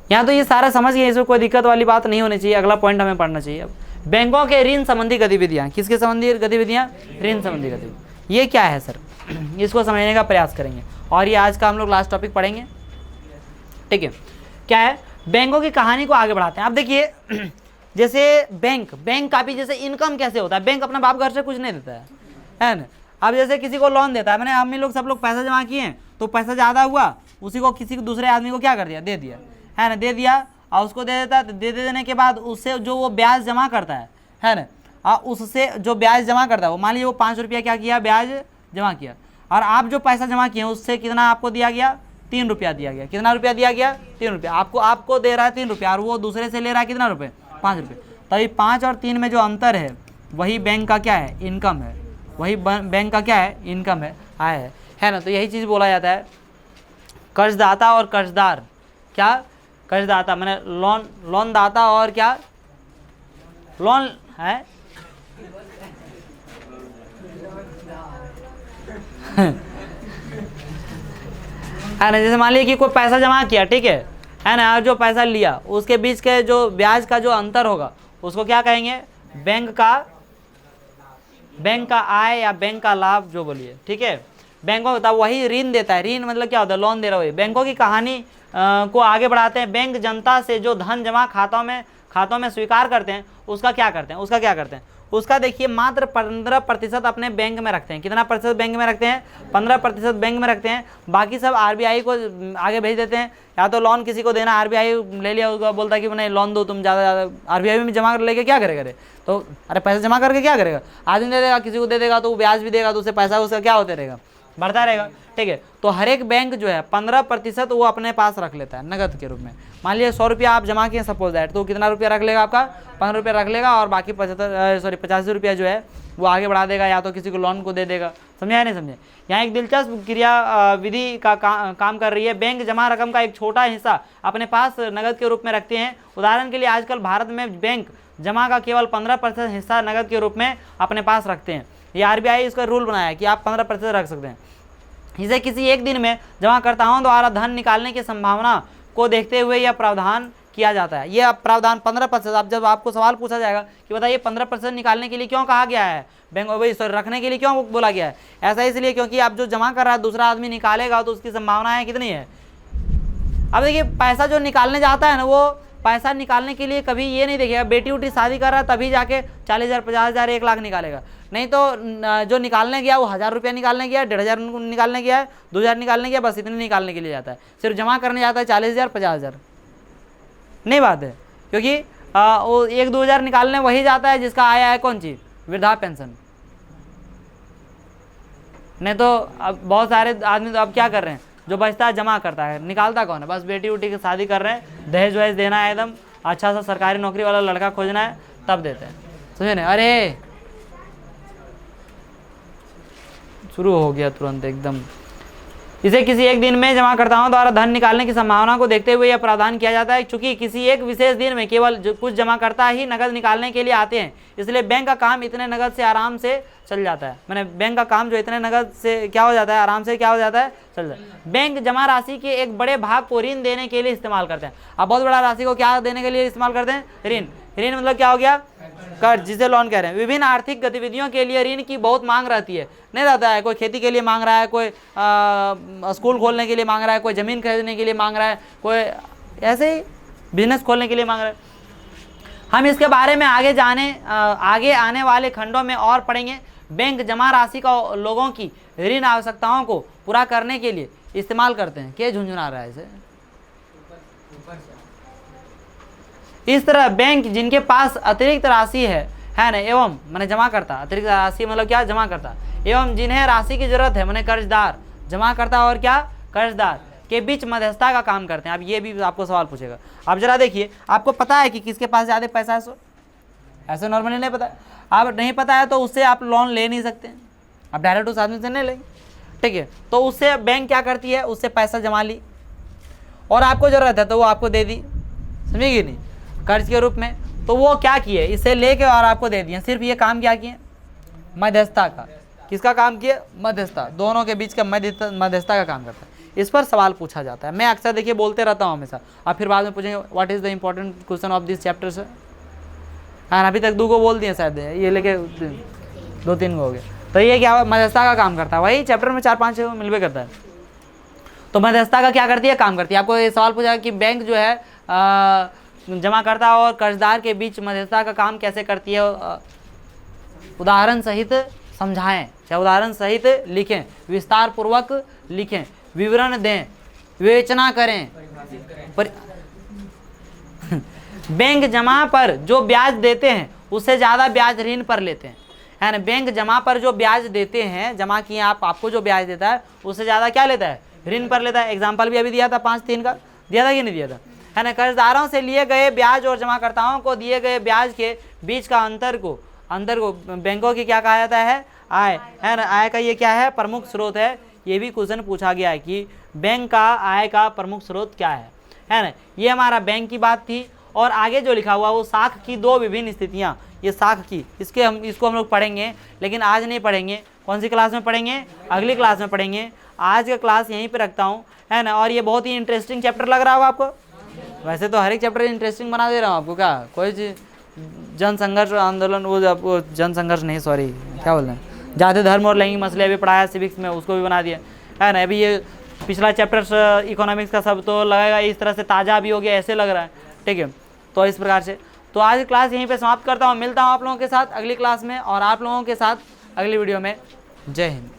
यहाँ तो ये सारा समझ गए, इसमें कोई दिक्कत वाली बात नहीं होनी चाहिए। अगला पॉइंट हमें पढ़ना चाहिए अब, बैंकों के ऋण संबंधी गतिविधियाँ। किसके संबंधी गतिविधियाँ? ऋण संबंधी गतिविधियाँ। ये क्या है सर? इसको समझने का प्रयास करेंगे और ये आज का हम लोग लास्ट टॉपिक पढ़ेंगे, ठीक है। क्या है? बैंकों की कहानी को आगे बढ़ाते हैं। अब देखिए जैसे बैंक का भी जैसे इनकम कैसे होता है, बैंक अपना बाप घर से कुछ नहीं देता है ना। अब जैसे किसी को लोन देता है, मैंने हम लोग सब लोग पैसा जमा किए हैं, तो पैसा ज़्यादा हुआ, उसी को किसी को दूसरे आदमी को क्या कर दिया? दे दिया, है ना, दे दिया, और उसको दे देता है। दे देने के बाद उससे जो वो ब्याज जमा करता है ना, और उससे जो ब्याज जमा करता है वो, मान लीजिए वो 5 रुपया क्या किया, ब्याज जमा किया, और आप जो पैसा जमा किए उससे कितना आपको दिया गया? 3 रुपया दिया गया। कितना रुपया दिया गया? 3 रुपया। आपको दे रहा है 3 रुपया, और वो दूसरे से ले रहा है कितना रुपये? 5 रुपये। तभी 5 और 3 में जो अंतर है वही बैंक का क्या है? इनकम है। वही बैंक का क्या है? इनकम है, आय है ना। तो यही चीज़ बोला जाता है कर्जदाता और कर्जदार। क्या? कर्जदाता मैंने लोन दाता और क्या? लोन है है ना। जैसे मान लीजिए कि कोई पैसा जमा किया, ठीक है ना, और जो पैसा लिया उसके बीच के जो ब्याज का जो अंतर होगा उसको क्या कहेंगे? बैंक का आय या बैंक का लाभ जो बोलिए, ठीक है। बैंकों का वही ऋण देता है। ऋण मतलब क्या होता है? लोन दे रहा है। बैंकों की कहानी को आगे बढ़ाते हैं। बैंक जनता से जो धन जमा खातों में स्वीकार करते हैं उसका क्या करते हैं? उसका देखिए मात्र 15% अपने बैंक में रखते हैं। कितना प्रतिशत बैंक में रखते हैं? 15% बैंक में रखते हैं। बाकी सब आरबीआई को आगे भेज देते हैं। या तो लोन किसी को देना, आरबीआई ले लिया, उसको बोलता है कि नहीं लोन दो तुम ज़्यादा, आरबीआई में जमा कर लेके क्या करेगा? तो अरे पैसा जमा करके क्या करेगा? आदमी दे देगा, किसी को दे देगा तो वो ब्याज भी देगा, तो उससे पैसा उसका क्या होता रहेगा? बढ़ता रहेगा, ठीक है। तो हर एक बैंक जो है 15% वो अपने पास रख लेता है नगद के रूप में। मान लीजिए 100 रुपया आप जमा किए सपोज दैट, तो कितना रुपया रख लेगा? आपका 15 रुपया रख लेगा, और बाकी 85 रुपया जो है वो आगे बढ़ा देगा, या तो किसी को लोन को दे देगा। समझे या नहीं समझे? यहाँ एक दिलचस्प क्रिया विधि का काम कर रही है। बैंक जमा रकम का एक छोटा हिस्सा अपने पास नगद के रूप में रखते हैं। उदाहरण के लिए आजकल भारत में बैंक जमा का केवल 15% हिस्सा नगद के रूप में अपने पास रखते हैं। ये आरबीआई इसका रूल बनाया है कि आप 15% रख सकते हैं। इसे किसी एक दिन में जमाकर्ताओं द्वारा धन निकालने की संभावना को देखते हुए यह प्रावधान किया जाता है। यह प्रावधान 15%। अब जब आपको सवाल पूछा जाएगा कि बताइए 15% निकालने के लिए क्यों कहा गया है, बैंक रखने के लिए क्यों बोला गया है? ऐसा इसलिए क्योंकि आप जो जमा कर रहा है दूसरा आदमी निकालेगा तो उसकी संभावनाएं कितनी है। अब देखिए पैसा जो निकालने जाता है ना, वो पैसा निकालने के लिए कभी ये नहीं देखेगा बेटी उटी शादी कर रहा है तभी जाके 40,000 50,000 1 लाख निकालेगा। नहीं तो जो निकालने गया वो 1000 रुपया निकालने गया, 1500 निकालने गया है, 2000 निकालने गया, बस इतने निकालने के लिए जाता है। सिर्फ जमा करने जाता है 40,000 50,000 नहीं बात है, क्योंकि वो 1-2 हज़ार निकालने वही जाता है जिसका आया है कौन चीज़? वृद्धा पेंशन। नहीं तो अब बहुत सारे आदमी तो अब क्या कर रहे हैं, जो बचता है जमा करता है, निकालता कौन है? बस बेटी उटी की शादी कर रहे हैं, दहेज वहेज देना है, एकदम अच्छा सा सरकारी नौकरी वाला लड़का खोजना है तब देते हैं। समझे ना? अरे शुरू हो गया तुरंत एकदम। इसे किसी एक दिन में जमाकर्ताओं द्वारा धन निकालने की संभावना को देखते हुए यह प्रावधान किया जाता है। चूंकि किसी एक विशेष दिन में केवल कुछ जमाकर्ता ही नगद निकालने के लिए आते हैं, इसलिए बैंक का काम इतने नगद से आराम से चल जाता है। मैंने बैंक का काम जो इतने नगद से क्या हो जाता है, आराम से क्या हो जाता है, चल जाता है। बैंक जमा राशि के एक बड़े भाग को ऋण देने के लिए इस्तेमाल करते हैं। अब बहुत बड़ा राशि को क्या देने के लिए इस्तेमाल करते हैं? ऋण। ऋण मतलब क्या हो गया? कर्ज, जिसे लोन कह रहे हैं। विभिन्न आर्थिक गतिविधियों के लिए ऋण की बहुत मांग रहती है। नहीं रहता है, कोई खेती के लिए मांग रहा है, कोई स्कूल खोलने के लिए मांग रहा है, कोई ज़मीन खरीदने के लिए मांग रहा है, कोई ऐसे ही बिजनेस खोलने के लिए मांग रहा है। हम इसके बारे में आगे आने वाले खंडों में और पढ़ेंगे। बैंक जमा राशि का लोगों की ऋण आवश्यकताओं को पूरा करने के लिए इस्तेमाल करते हैं। क्या झुंझुना रहा है इसे? इस तरह बैंक जिनके पास अतिरिक्त राशि है ना, एवं मैंने जमा करता, अतिरिक्त राशि मतलब क्या? जमा करता, एवं जिन्हें राशि की जरूरत है मैंने कर्जदार, जमा करता और क्या? कर्जदार के बीच मध्यस्थता का काम करते हैं। अब ये भी आपको सवाल पूछेगा। अब जरा देखिए, आपको पता है कि किसके पास ज़्यादा पैसा है? सो ऐसे नॉर्मली नहीं पता। अब नहीं पता है तो उससे आप लोन ले नहीं सकते, आप डायरेक्ट उस आदमी से नहीं लेंगे, ठीक है। तो उससे बैंक क्या करती है, उससे पैसा जमा ली और आपको ज़रूरत है तो वो आपको दे दी, समझेगी नहीं, कर्ज के रूप में। तो वो क्या किए, इसे लेके और आपको दे दिए। सिर्फ ये काम क्या किए? मध्यस्थता का। किसका काम किए? मध्यस्थता, दोनों के बीच का मध्यस्थता का काम करता है। इस पर सवाल पूछा जाता है। मैं अक्सर देखिए बोलते रहता हूँ हमेशा, आप फिर बाद में पूछेंगे what is the important question of this chapter sir. हाँ, अभी तक 2 को बोल दिए शायद, ये लेके 2-3 हो गए। तो ये क्या मध्यस्थता का काम करता है, वही चैप्टर में 4-5 मिलवे करता है। तो मध्यस्थता का क्या करती है, काम करती है। आपको ये सवाल पूछा कि बैंक जो है जमाकर्ता और कर्जदार के बीच मध्यस्थता का काम कैसे करती है, उदाहरण सहित समझाएं, चाहे उदाहरण सहित लिखें, विस्तार पूर्वक लिखें, विवरण दें, विवेचना करें। बैंक जमा पर जो ब्याज देते हैं उससे ज़्यादा ब्याज ऋण पर लेते हैं, है ना। बैंक जमा पर जो ब्याज देते हैं, जमा किए आपको जो ब्याज देता है उससे ज़्यादा क्या लेता है, ऋण पर लेता है। एग्जाम्पल भी अभी दिया था 5-3 का, दिया था कि नहीं दिया था, है ना। कर्जदारों से लिए गए ब्याज और जमाकर्ताओं को दिए गए ब्याज के बीच का अंतर को बैंकों की क्या कहा जाता है, आय, है ना। आय का ये क्या है, प्रमुख स्रोत है। ये भी क्वेश्चन पूछा गया है कि बैंक का आय का प्रमुख स्रोत क्या है ना। ये हमारा बैंक की बात थी। और आगे जो लिखा हुआ वो साख की 2 विभिन्न स्थितियाँ, ये साख की, इसको हम लोग पढ़ेंगे, लेकिन आज नहीं पढ़ेंगे। कौन सी क्लास में पढ़ेंगे, अगली क्लास में पढ़ेंगे। आज का क्लास यहीं पे रखता हूँ, है ना। और ये बहुत ही इंटरेस्टिंग चैप्टर लग रहा होगा आपको। वैसे तो हर एक चैप्टर इंटरेस्टिंग बना दे रहा हूँ आपको, क्या कोई जनसंघर्ष आंदोलन, वो आपको जनसंघर्ष नहीं, सॉरी क्या बोल रहे हैं, जाति धर्म और लैंगिक मसले अभी पढ़ाया सिविक्स में, उसको भी बना दिया, है ना। अभी ये पिछला चैप्टर इकोनॉमिक्स का सब तो लगेगा इस तरह से ताज़ा भी हो गया, ऐसे लग रहा है, ठीक है। तो इस प्रकार से तो आज क्लास यहीं पे समाप्त करता हूँ। मिलता हूँ आप लोगों के साथ अगली क्लास में और आप लोगों के साथ अगली वीडियो में। जय हिंद।